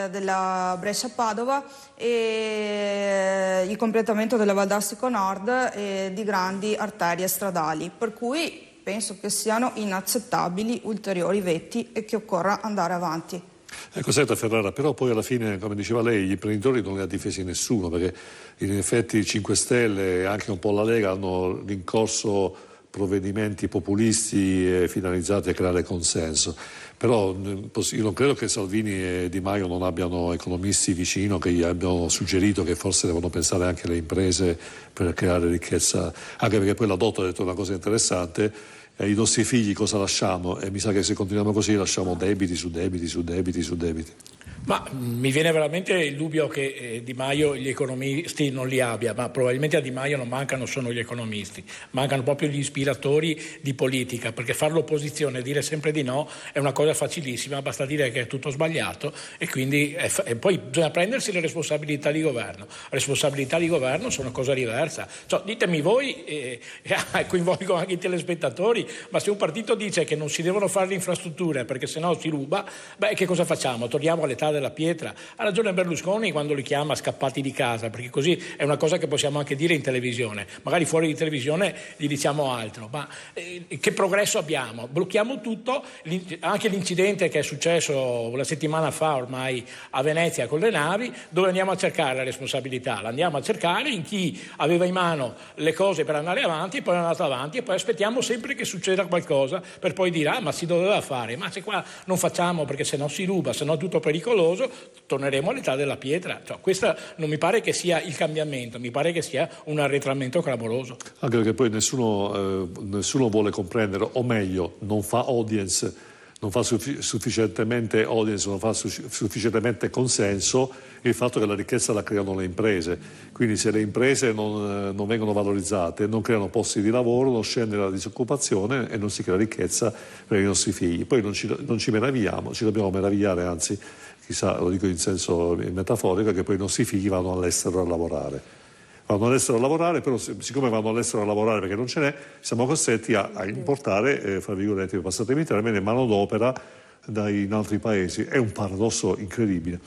F: della Brescia-Padova, e il completamento della Valdastico Nord e di grandi arterie stradali, per cui penso che siano inaccettabili ulteriori veti e che occorra andare avanti.
A: Ecco, senta Ferrara, però poi alla fine, come diceva lei, gli imprenditori non li ha difesi nessuno, perché in effetti i 5 Stelle e anche un po' la Lega hanno rincorso provvedimenti populisti finalizzati a creare consenso. Però io non credo che Salvini e Di Maio non abbiano economisti vicino che gli abbiano suggerito che forse devono pensare anche alle imprese per creare ricchezza, anche perché poi la Dotto ha detto una cosa interessante: i nostri figli cosa lasciamo? E mi sa che se continuiamo così lasciamo debiti su debiti su debiti su debiti.
Q: Ma mi viene veramente il dubbio che Di Maio gli economisti non li abbia, ma probabilmente a Di Maio non mancano solo gli economisti, mancano proprio gli ispiratori di politica, perché fare l'opposizione e dire sempre di no è una cosa facilissima, basta dire che è tutto sbagliato e quindi e poi bisogna prendersi le responsabilità di governo. Responsabilità di governo sono una cosa diversa. Cioè, ditemi voi, coinvolgo anche i telespettatori, ma se un partito dice che non si devono fare le infrastrutture perché sennò si ruba, che cosa facciamo? Torniamo all'età della pietra. Ha ragione Berlusconi quando li chiama scappati di casa, perché così è una cosa che possiamo anche dire in televisione, magari fuori di televisione gli diciamo altro, ma che progresso abbiamo? Blocchiamo tutto, anche l'incidente che è successo una settimana fa ormai a Venezia con le navi, dove andiamo a cercare la responsabilità? La andiamo a cercare in chi aveva in mano le cose per andare avanti e poi è andato avanti, e poi aspettiamo sempre che succeda qualcosa per poi dire ma si doveva fare, ma se qua non facciamo perché sennò si ruba, sennò è tutto pericoloso, torneremo all'età della pietra. Cioè, questo non mi pare che sia il cambiamento, mi pare che sia un arretramento clamoroso.
A: Anche perché poi nessuno vuole comprendere, o meglio, non fa audience, non fa sufficientemente audience, non fa sufficientemente consenso il fatto che la ricchezza la creano le imprese. Quindi se le imprese non vengono valorizzate, non creano posti di lavoro, non scende la disoccupazione e non si crea ricchezza per i nostri figli. Poi non ci meravigliamo, ci dobbiamo meravigliare, anzi, chissà, lo dico in senso metaforico, che poi i nostri figli vanno all'estero a lavorare. vanno all'estero a lavorare, però siccome vanno all'estero a lavorare perché non ce n'è, siamo costretti a importare, fra virgolette, passatemi il termine, manodopera in altri paesi. È un paradosso incredibile,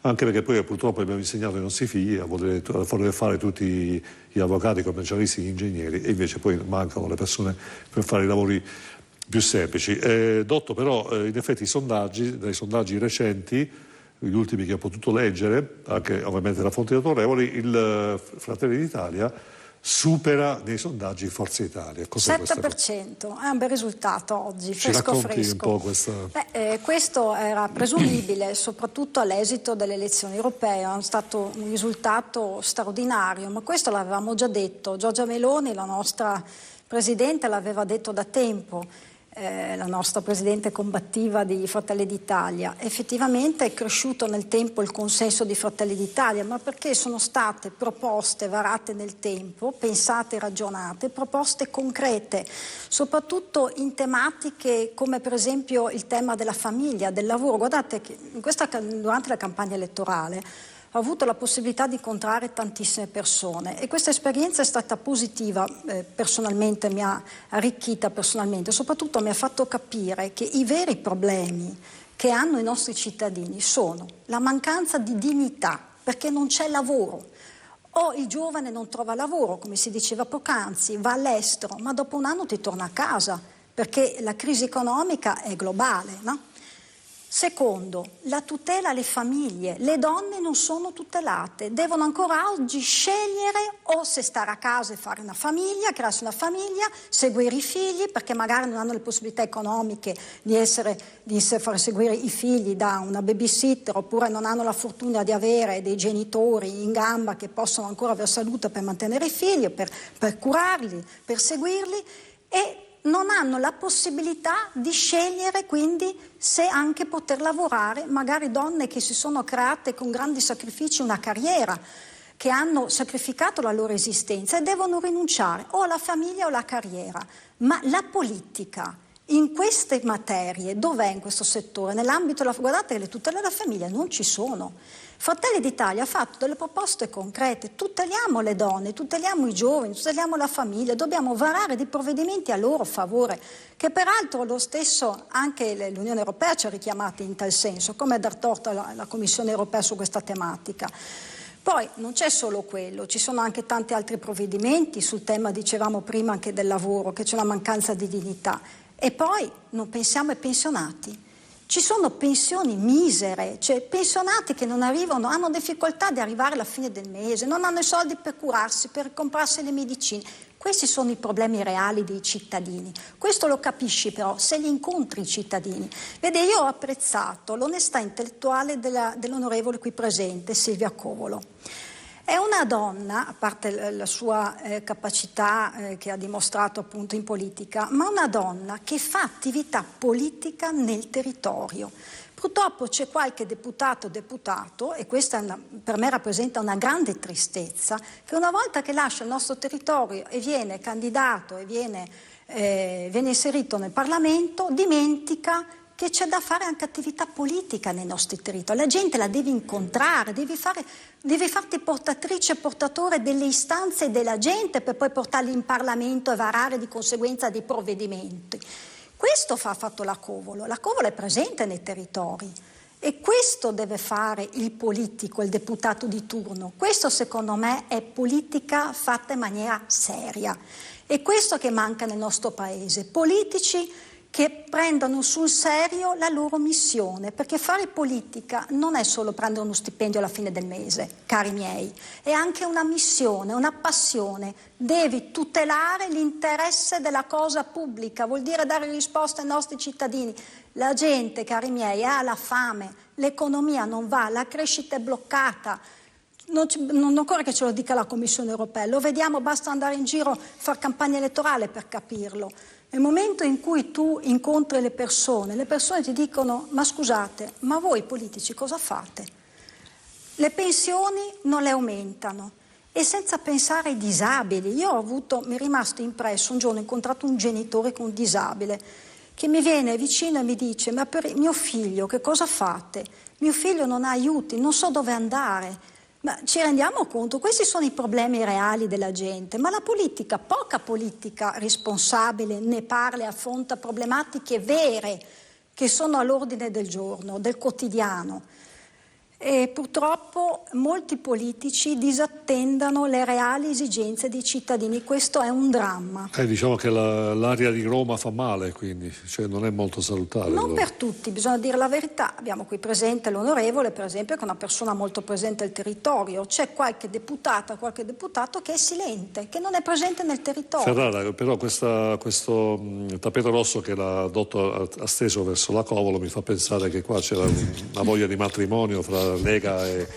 A: anche perché poi purtroppo abbiamo insegnato ai nostri figli a voler fare tutti gli avvocati, commercialisti, gli ingegneri, e invece poi mancano le persone per fare i lavori più semplici. Dotto, però in effetti dai sondaggi recenti, gli ultimi che ho potuto leggere, anche ovviamente da fonti autorevoli, il Fratelli d'Italia supera nei sondaggi Forza Italia. Cos'è
D: 7%, è un bel risultato oggi,
A: Ci racconti un po' questa...
D: questo era presumibile, soprattutto all'esito delle elezioni europee, è stato un risultato straordinario, ma questo l'avevamo già detto, Giorgia Meloni, la nostra Presidente, l'aveva detto da tempo, la nostra Presidente combattiva di Fratelli d'Italia. Effettivamente è cresciuto nel tempo il consenso di Fratelli d'Italia, ma perché sono state proposte varate nel tempo, pensate e ragionate, proposte concrete, soprattutto in tematiche come per esempio il tema della famiglia, del lavoro. Guardate che durante la campagna elettorale ho avuto la possibilità di incontrare tantissime persone e questa esperienza è stata positiva, personalmente mi ha arricchita personalmente, soprattutto mi ha fatto capire che i veri problemi che hanno i nostri cittadini sono la mancanza di dignità, perché non c'è lavoro, o il giovane non trova lavoro, come si diceva poc'anzi, va all'estero, ma dopo un anno ti torna a casa, perché la crisi economica è globale, no? Secondo, la tutela alle famiglie. Le donne non sono tutelate, devono ancora oggi scegliere o se stare a casa e fare una famiglia, crearsi una famiglia, seguire i figli, perché magari non hanno le possibilità economiche di far seguire i figli da una babysitter, oppure non hanno la fortuna di avere dei genitori in gamba che possono ancora avere salute per mantenere i figli, per curarli, per seguirli, e non hanno la possibilità di scegliere quindi se anche poter lavorare, magari donne che si sono create con grandi sacrifici una carriera, che hanno sacrificato la loro esistenza e devono rinunciare o alla famiglia o alla carriera. Ma la politica in queste materie dov'è in questo settore? Nell'ambito della... Guardate che le tutele della famiglia non ci sono. Fratelli d'Italia ha fatto delle proposte concrete, tuteliamo le donne, tuteliamo i giovani, tuteliamo la famiglia, dobbiamo varare dei provvedimenti a loro favore, che peraltro lo stesso anche l'Unione Europea ci ha richiamati in tal senso, come dar torto alla Commissione Europea su questa tematica. Poi non c'è solo quello, ci sono anche tanti altri provvedimenti sul tema, dicevamo prima, anche del lavoro, che c'è una mancanza di dignità. E poi non pensiamo ai pensionati. Ci sono pensioni misere, cioè pensionati che non arrivano, hanno difficoltà di arrivare alla fine del mese, non hanno i soldi per curarsi, per comprarsi le medicine. Questi sono i problemi reali dei cittadini. Questo lo capisci però se li incontri i cittadini. Vede, io ho apprezzato l'onestà intellettuale dell'onorevole qui presente, Silvia Covolo. È una donna, a parte la sua capacità che ha dimostrato appunto in politica, ma una donna che fa attività politica nel territorio. Purtroppo c'è qualche deputato, e questa per me rappresenta una grande tristezza, che una volta che lascia il nostro territorio e viene candidato e viene inserito nel Parlamento, dimentica che c'è da fare anche attività politica nei nostri territori. La gente la devi incontrare, devi farti portatrice e portatore delle istanze della gente per poi portarli in Parlamento e varare di conseguenza dei provvedimenti. Questo ha fatto la Covolo è presente nei territori e questo deve fare il politico, il deputato di turno. Questo secondo me è politica fatta in maniera seria. E questo che manca nel nostro Paese, politici che prendano sul serio la loro missione, perché fare politica non è solo prendere uno stipendio alla fine del mese, cari miei, è anche una missione, una passione. Devi tutelare l'interesse della cosa pubblica, vuol dire dare risposte ai nostri cittadini. La gente, cari miei, ha la fame, l'economia non va, la crescita è bloccata. Non occorre che ce lo dica la Commissione Europea, lo vediamo, basta andare in giro, far campagna elettorale per capirlo. Nel momento in cui tu incontri le persone ti dicono: ma scusate, ma voi politici cosa fate? Le pensioni non le aumentano, e senza pensare ai disabili. Mi è rimasto impresso, un giorno ho incontrato un genitore con un disabile che mi viene vicino e mi dice: ma per mio figlio che cosa fate? Mio figlio non ha aiuti, non so dove andare. Ma ci rendiamo conto, questi sono i problemi reali della gente, ma la politica, poca politica responsabile ne parla e affronta problematiche vere che sono all'ordine del giorno, del quotidiano. E purtroppo molti politici disattendano le reali esigenze dei cittadini, questo è un dramma.
A: Diciamo che l'aria di Roma fa male, quindi non è molto salutare.
D: Non per tutti, bisogna dire la verità. Abbiamo qui presente l'onorevole, per esempio, che è una persona molto presente al territorio. C'è qualche deputato che è silente, che non è presente nel territorio.
A: Ferrara, però questo tappeto rosso che la Dotto ha steso verso la Covolo mi fa pensare che qua c'era una voglia di matrimonio fra Lega e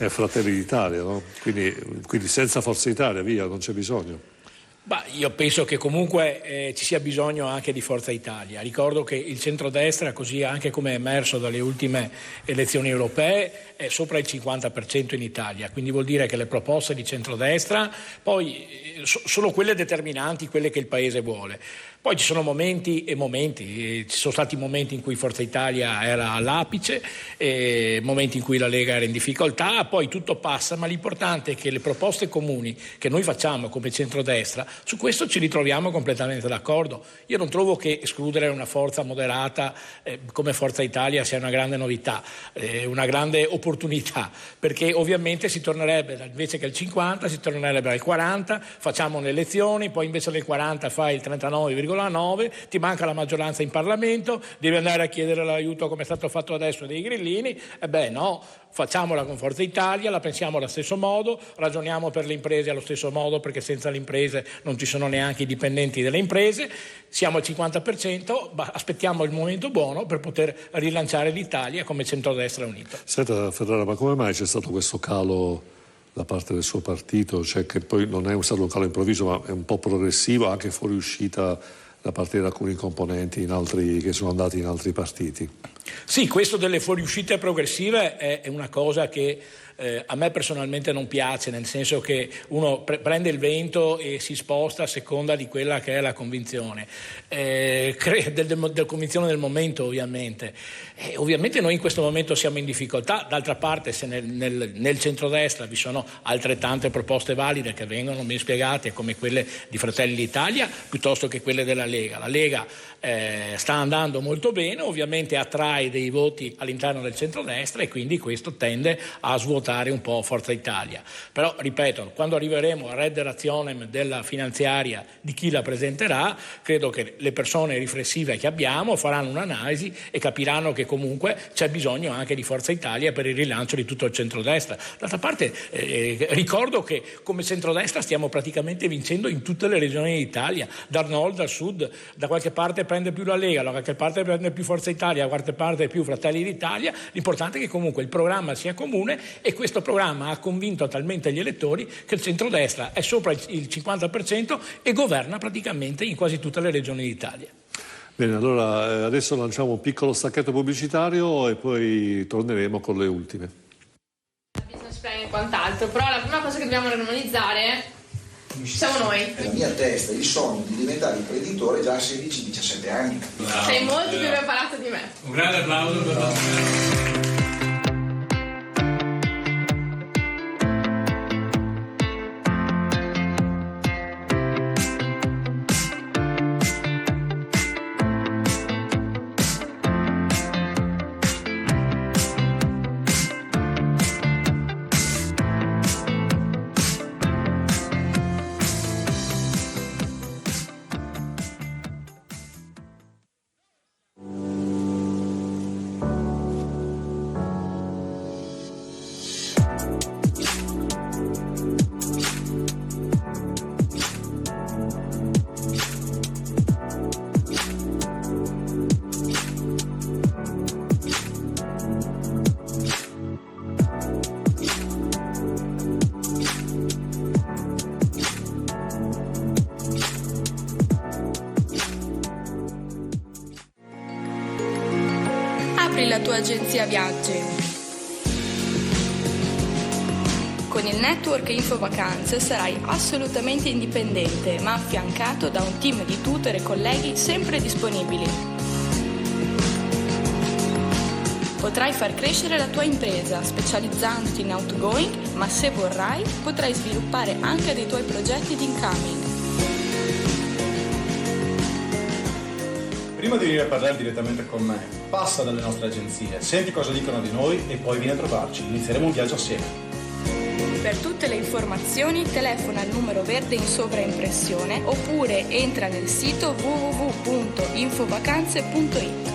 A: Fratelli d'Italia, no? Quindi senza Forza Italia, via, non c'è bisogno.
Q: Io penso che comunque ci sia bisogno anche di Forza Italia. Ricordo che il centrodestra, così anche come è emerso dalle ultime elezioni europee, è sopra il 50% in Italia, quindi vuol dire che le proposte di centrodestra poi sono quelle determinanti, quelle che il Paese vuole. Poi ci sono momenti e momenti, ci sono stati momenti in cui Forza Italia era all'apice, momenti in cui la Lega era in difficoltà, poi tutto passa, ma l'importante è che le proposte comuni che noi facciamo come centrodestra, su questo ci ritroviamo completamente d'accordo. Io non trovo che escludere una forza moderata come Forza Italia sia una grande novità, una grande opportunità, perché ovviamente si tornerebbe, invece che il 50, si tornerebbe al 40, facciamo le elezioni, poi invece del 40 fai il 39,9, ti manca la maggioranza in Parlamento, devi andare a chiedere l'aiuto come è stato fatto adesso dei grillini. No, facciamola con Forza Italia, la pensiamo allo stesso modo, ragioniamo per le imprese allo stesso modo, perché senza le imprese non ci sono neanche i dipendenti delle imprese, siamo al 50%, aspettiamo il momento buono per poter rilanciare l'Italia come centrodestra unito.
A: Senta Ferrara, ma come mai c'è stato questo calo da parte del suo partito, che poi non è stato un calo improvviso ma è un po' progressivo, anche fuoriuscita da parte di alcuni componenti che sono andati in altri partiti?
Q: Sì, questo delle fuoriuscite progressive è una cosa che a me personalmente non piace, nel senso che uno prende il vento e si sposta a seconda di quella che è la convinzione, della convinzione del momento ovviamente. Ovviamente noi in questo momento siamo in difficoltà, d'altra parte se nel centrodestra vi sono altrettante proposte valide che vengono ben spiegate, come quelle di Fratelli d'Italia piuttosto che quelle della Lega. La Lega sta andando molto bene, ovviamente attrae dei voti all'interno del centrodestra e quindi questo tende a svuotare un po' Forza Italia. Però ripeto, quando arriveremo al redde rationem della finanziaria di chi la presenterà, credo che le persone riflessive che abbiamo faranno un'analisi e capiranno che comunque c'è bisogno anche di Forza Italia per il rilancio di tutto il centrodestra. D'altra parte ricordo che come centrodestra stiamo praticamente vincendo in tutte le regioni d'Italia, dal nord al sud, da qualche parte prende più la Lega, da qualche parte prende più Forza Italia, da qualche parte più Fratelli d'Italia. L'importante è che comunque il programma sia comune e questo programma ha convinto talmente gli elettori che il centrodestra è sopra il 50% e governa praticamente in quasi tutte le regioni d'Italia.
A: Bene, allora adesso lanciamo un piccolo stacchetto pubblicitario e poi torneremo con le ultime.
K: Business plan e quant'altro, però la prima cosa che dobbiamo normalizzare siamo noi.
L: Nella mia testa il sogno di diventare imprenditore già a 16-17 anni.
K: Bravo. Sei molto più preparato di me.
M: Un grande applauso per la...
N: Apri la tua agenzia viaggi. Con il network Infovacanze sarai assolutamente indipendente, ma affiancato da un team di tutor e colleghi sempre disponibili. Potrai far crescere la tua impresa specializzandoti in outgoing, ma se vorrai potrai sviluppare anche dei tuoi progetti di incoming.
O: Prima di venire a parlare direttamente con me, passa dalle nostre agenzie, senti cosa dicono di noi e poi vieni a trovarci. Inizieremo un viaggio assieme.
N: Per tutte le informazioni telefona al numero verde in sovraimpressione oppure entra nel sito www.infovacanze.it.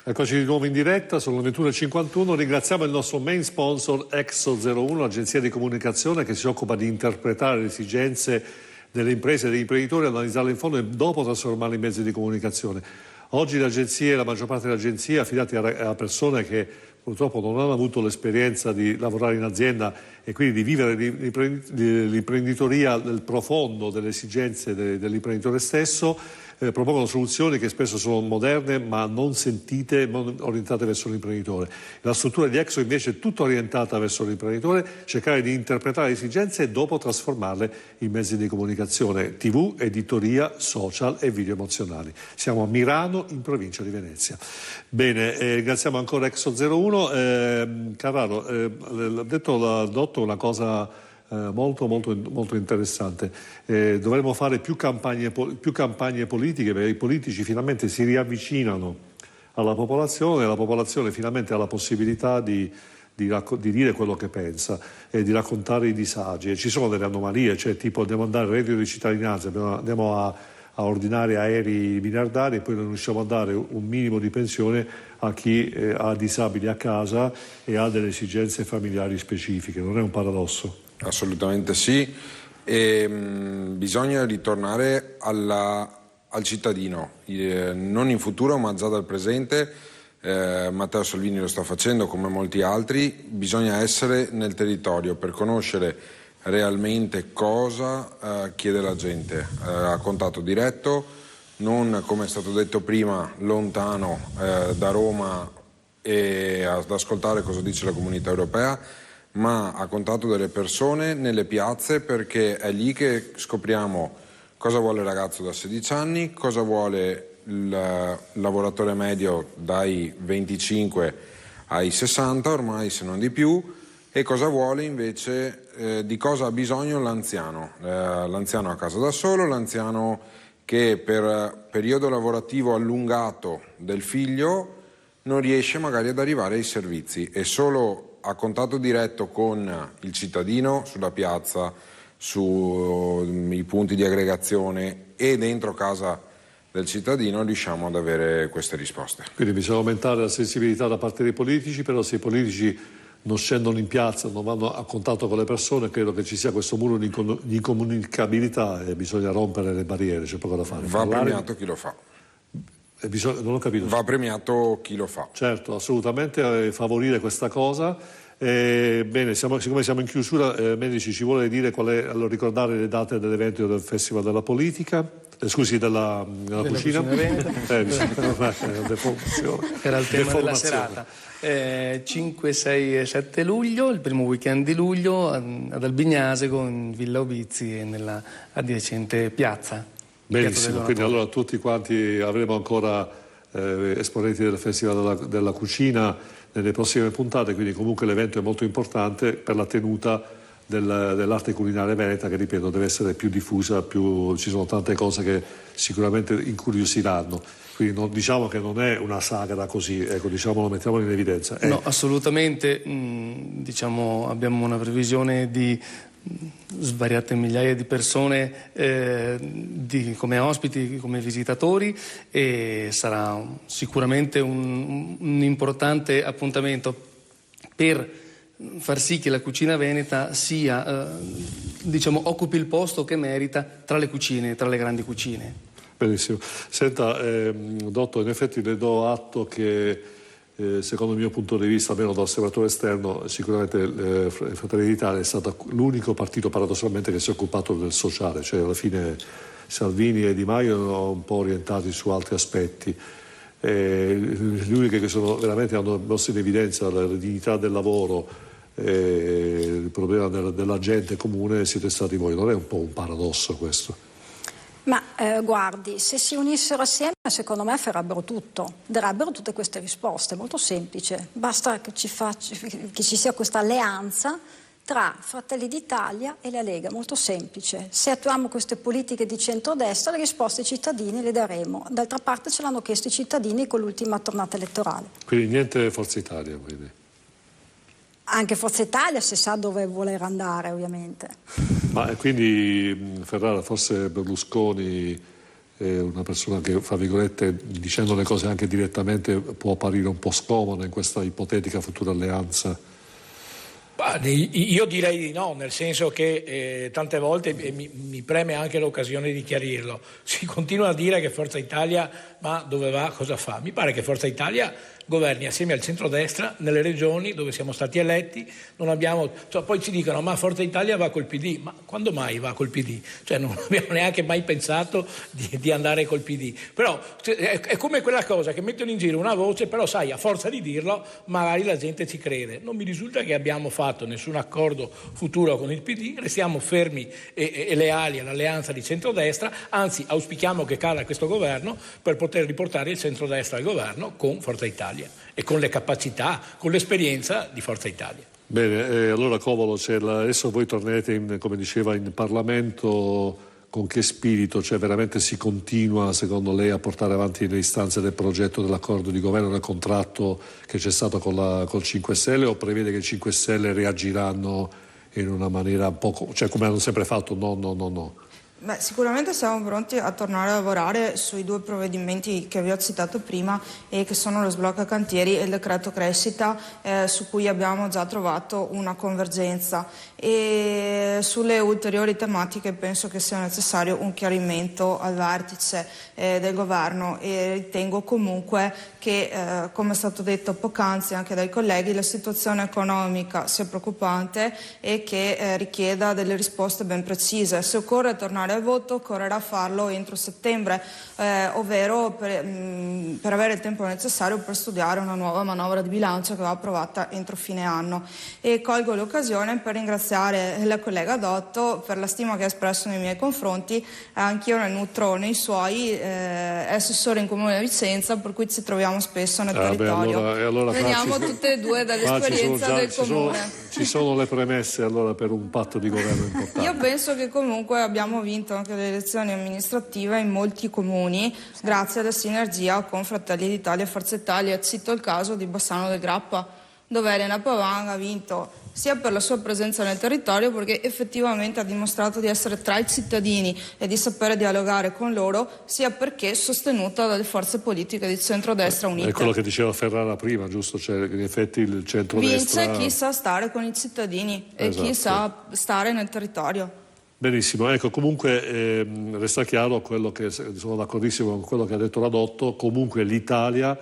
A: Eccoci di nuovo in diretta, sono le 21:51. Ringraziamo il nostro main sponsor Exo01, l'agenzia di comunicazione che si occupa di interpretare le esigenze delle imprese e degli imprenditori, analizzarle in fondo e dopo trasformarle in mezzi di comunicazione. Oggi le agenzie, la maggior parte delle agenzie, affidate a persone che purtroppo non hanno avuto l'esperienza di lavorare in azienda e quindi di vivere l'imprenditoria nel profondo delle esigenze dell'imprenditore stesso, propongono soluzioni che spesso sono moderne ma non sentite, non orientate verso l'imprenditore. La struttura di Exo invece è tutta orientata verso l'imprenditore, cercare di interpretare le esigenze e dopo trasformarle in mezzi di comunicazione, TV, editoria, social e video emozionali. Siamo a Mirano, in provincia di Venezia. Bene, ringraziamo ancora Exo01. Carraro, ha detto la Dotto una cosa molto interessante. Dovremmo fare più campagne politiche, perché i politici finalmente si riavvicinano alla popolazione e la popolazione finalmente ha la possibilità di dire quello che pensa e di raccontare i disagi. E ci sono delle anomalie, cioè tipo andiamo ad andare al reddito di cittadinanza, andiamo a ordinare aerei miliardari e poi non riusciamo a dare un minimo di pensione a chi ha disabili a casa e ha delle esigenze familiari specifiche. Non è un paradosso?
E: Assolutamente sì, e bisogna ritornare al cittadino, non in futuro ma già dal presente. Matteo Salvini lo sta facendo come molti altri. Bisogna essere nel territorio per conoscere realmente cosa chiede la gente, a contatto diretto, non come è stato detto prima lontano da Roma e ad ascoltare cosa dice la Comunità Europea, ma a contatto delle persone nelle piazze, perché è lì che scopriamo cosa vuole il ragazzo da 16 anni, cosa vuole il lavoratore medio dai 25 ai 60 ormai, se non di più, e cosa vuole invece, di cosa ha bisogno l'anziano a casa da solo, l'anziano che per periodo lavorativo allungato del figlio non riesce magari ad arrivare ai servizi, e solo a contatto diretto con il cittadino sulla piazza, sui punti di aggregazione e dentro casa del cittadino riusciamo ad avere queste risposte.
A: Quindi bisogna aumentare la sensibilità da parte dei politici, però se i politici non scendono in piazza, non vanno a contatto con le persone, credo che ci sia questo muro di incomunicabilità e bisogna rompere le barriere, c'è poco da fare.
E: Va premiato chi lo fa.
A: Non ho capito.
E: Va premiato chi lo fa.
A: Certo, assolutamente, favorire questa cosa. Bene, siccome siamo in chiusura, Medici ci vuole dire ricordare le date dell'evento del Festival della Politica, della cucina.
P: Era il tema della serata. 5, 6 e 7 luglio, il primo weekend di luglio ad Albignase con Villa Ovizi e nella adiacente piazza.
A: Benissimo, quindi allora tutti quanti avremo ancora esponenti del Festival della Cucina nelle prossime puntate, quindi comunque l'evento è molto importante per la tenuta dell'arte culinaria veneta, che ripeto deve essere più diffusa, ci sono tante cose che sicuramente incuriosiranno, quindi diciamo che non è una sagra così, ecco, diciamolo, mettiamolo in evidenza.
P: No, assolutamente, diciamo abbiamo una previsione di svariate migliaia di persone come ospiti, come visitatori, e sarà sicuramente un importante appuntamento per far sì che la cucina veneta sia, occupi il posto che merita tra le cucine, tra le grandi cucine.
A: Benissimo. Senta, Dottor, in effetti le do atto che secondo il mio punto di vista, almeno da osservatore esterno, sicuramente Fratelli d'Italia è stato l'unico partito paradossalmente che si è occupato del sociale, cioè alla fine Salvini e Di Maio erano un po' orientati su altri aspetti. Gli unici che veramente hanno messo in evidenza la dignità del lavoro, il problema della gente comune siete stati voi. Non è un po' un paradosso questo?
D: Ma guardi, se si unissero assieme, secondo me farebbero tutto, darebbero tutte queste risposte, molto semplice. Basta che ci sia questa alleanza tra Fratelli d'Italia e la Lega, molto semplice. Se attuiamo queste politiche di centrodestra, le risposte ai cittadini le daremo. D'altra parte ce l'hanno chiesto i cittadini con l'ultima tornata elettorale.
A: Quindi niente Forza Italia, quindi.
D: Anche Forza Italia se sa dove voler andare, ovviamente.
A: Ma quindi Ferrara, forse Berlusconi è una persona che, fra virgolette, dicendo le cose anche direttamente, può apparire un po' scomoda in questa ipotetica futura alleanza?
Q: Io direi di no, nel senso che tante volte mi preme anche l'occasione di chiarirlo. Si continua a dire che Forza Italia, ma dove va, cosa fa? Mi pare che Forza Italia governi assieme al centrodestra nelle regioni dove siamo stati eletti. Non abbiamo, poi ci dicono ma Forza Italia va col PD, ma quando mai va col PD? Cioè non abbiamo neanche mai pensato di andare col PD. Però è come quella cosa che mettono in giro una voce, però sai, a forza di dirlo magari la gente ci crede. Non mi risulta che abbiamo fatto nessun accordo futuro con il PD, restiamo fermi e leali all'alleanza di centrodestra, anzi auspichiamo che cada questo governo per poter riportare il centrodestra al governo con Forza Italia e con le capacità, con l'esperienza di Forza Italia.
A: Bene, allora Covolo, adesso voi tornerete, come diceva, in Parlamento. Con che spirito? Cioè veramente si continua, secondo lei, a portare avanti le istanze del progetto dell'accordo di governo, del contratto che c'è stato col 5 Stelle, o prevede che i 5 Stelle reagiranno in una maniera un po', cioè come hanno sempre fatto, no?
F: Beh, sicuramente siamo pronti a tornare a lavorare sui due provvedimenti che vi ho citato prima e che sono lo sblocca cantieri e il decreto crescita, su cui abbiamo già trovato una convergenza, e sulle ulteriori tematiche penso che sia necessario un chiarimento al vertice del governo, e ritengo comunque che, come è stato detto poc'anzi anche dai colleghi, la situazione economica sia preoccupante e che richieda delle risposte ben precise. Se occorre tornare al voto, occorrerà farlo entro settembre, ovvero per avere il tempo necessario per studiare una nuova manovra di bilancio che va approvata entro fine anno. E colgo l'occasione per ringraziare la collega Dotto per la stima che ha espresso nei miei confronti. Anch'io ne nutro nei suoi, è assessore in Comune di Vicenza, per cui ci troviamo spesso nel territorio.
A: Allora,
F: veniamo tutte e due dall'esperienza del Comune.
A: Ci sono le premesse allora per un patto di governo importante.
F: Io penso che comunque abbiamo vinto anche le elezioni amministrative in molti comuni grazie alla sinergia con Fratelli d'Italia e Forza Italia. Cito il caso di Bassano del Grappa, dove Elena Pavan ha vinto sia per la sua presenza nel territorio, perché effettivamente ha dimostrato di essere tra i cittadini e di sapere dialogare con loro, sia perché sostenuta dalle forze politiche di centrodestra unite.
A: È quello che diceva Ferrara prima, giusto? Cioè, in effetti il centrodestra
F: vince chi sa stare con i cittadini e chi sa stare nel territorio.
A: Benissimo, ecco, comunque resta chiaro quello che, sono d'accordissimo con quello che ha detto la Dotto, comunque l'Italia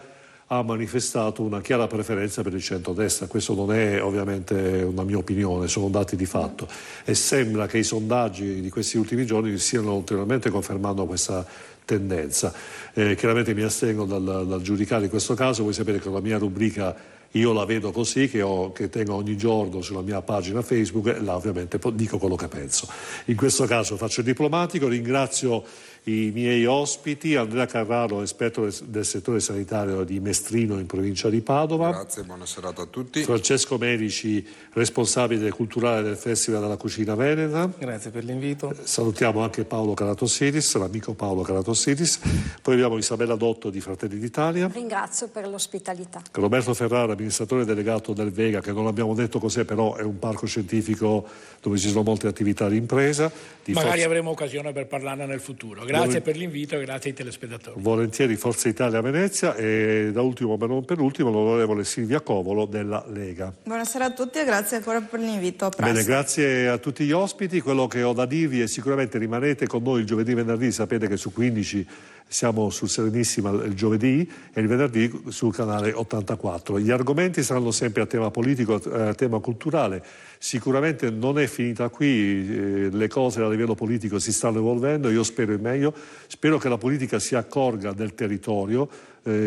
A: ha manifestato una chiara preferenza per il centrodestra. Questo non è ovviamente una mia opinione, sono dati di fatto, e sembra che i sondaggi di questi ultimi giorni stiano ulteriormente confermando questa tendenza. Chiaramente mi astengo dal giudicare in questo caso. Voi sapete che la mia rubrica io la vedo così, che tengo ogni giorno sulla mia pagina Facebook, e là ovviamente dico quello che penso. In questo caso faccio il diplomatico, ringrazio i miei ospiti: Andrea Carraro, esperto del settore sanitario di Mestrino in provincia di Padova.
E: Grazie, buona serata a tutti.
A: Francesco Medici, responsabile culturale del Festival della Cucina Veneta.
P: Grazie per l'invito.
A: Salutiamo anche Paolo Caratossidis, l'amico Paolo Caratossidis. Poi abbiamo Isabella Dotto di Fratelli d'Italia.
D: Ringrazio per l'ospitalità.
A: Roberto Ferrara, l'amministratore delegato del Vega, che non abbiamo detto cos'è, però è un parco scientifico dove ci sono molte attività di impresa.
Q: Magari avremo occasione per parlarne nel futuro. Grazie per l'invito e grazie ai telespettatori.
A: Volentieri, Forza Italia Venezia, e da ultimo ma non per ultimo l'onorevole Silvia Covolo della Lega.
F: Buonasera a tutti e grazie ancora per l'invito. A presto.
A: Bene, grazie a tutti gli ospiti. Quello che ho da dirvi è sicuramente rimanete con noi il giovedì e venerdì, sapete che su 15 siamo sul Serenissima il giovedì e il venerdì sul canale 84. Gli argomenti saranno sempre a tema politico, a tema culturale. Sicuramente non è finita qui, le cose a livello politico si stanno evolvendo, io spero il meglio, spero che la politica si accorga del territorio,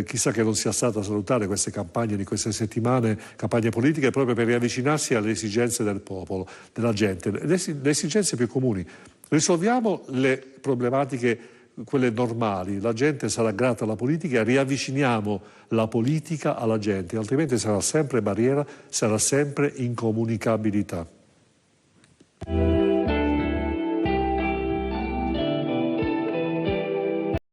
A: chissà che non sia stata salutare queste campagne di queste settimane, campagne politiche, proprio per riavvicinarsi alle esigenze del popolo, della gente, le esigenze più comuni. Risolviamo le problematiche, quelle normali, la gente sarà grata alla politica, riavviciniamo la politica alla gente, altrimenti sarà sempre barriera, sarà sempre incomunicabilità.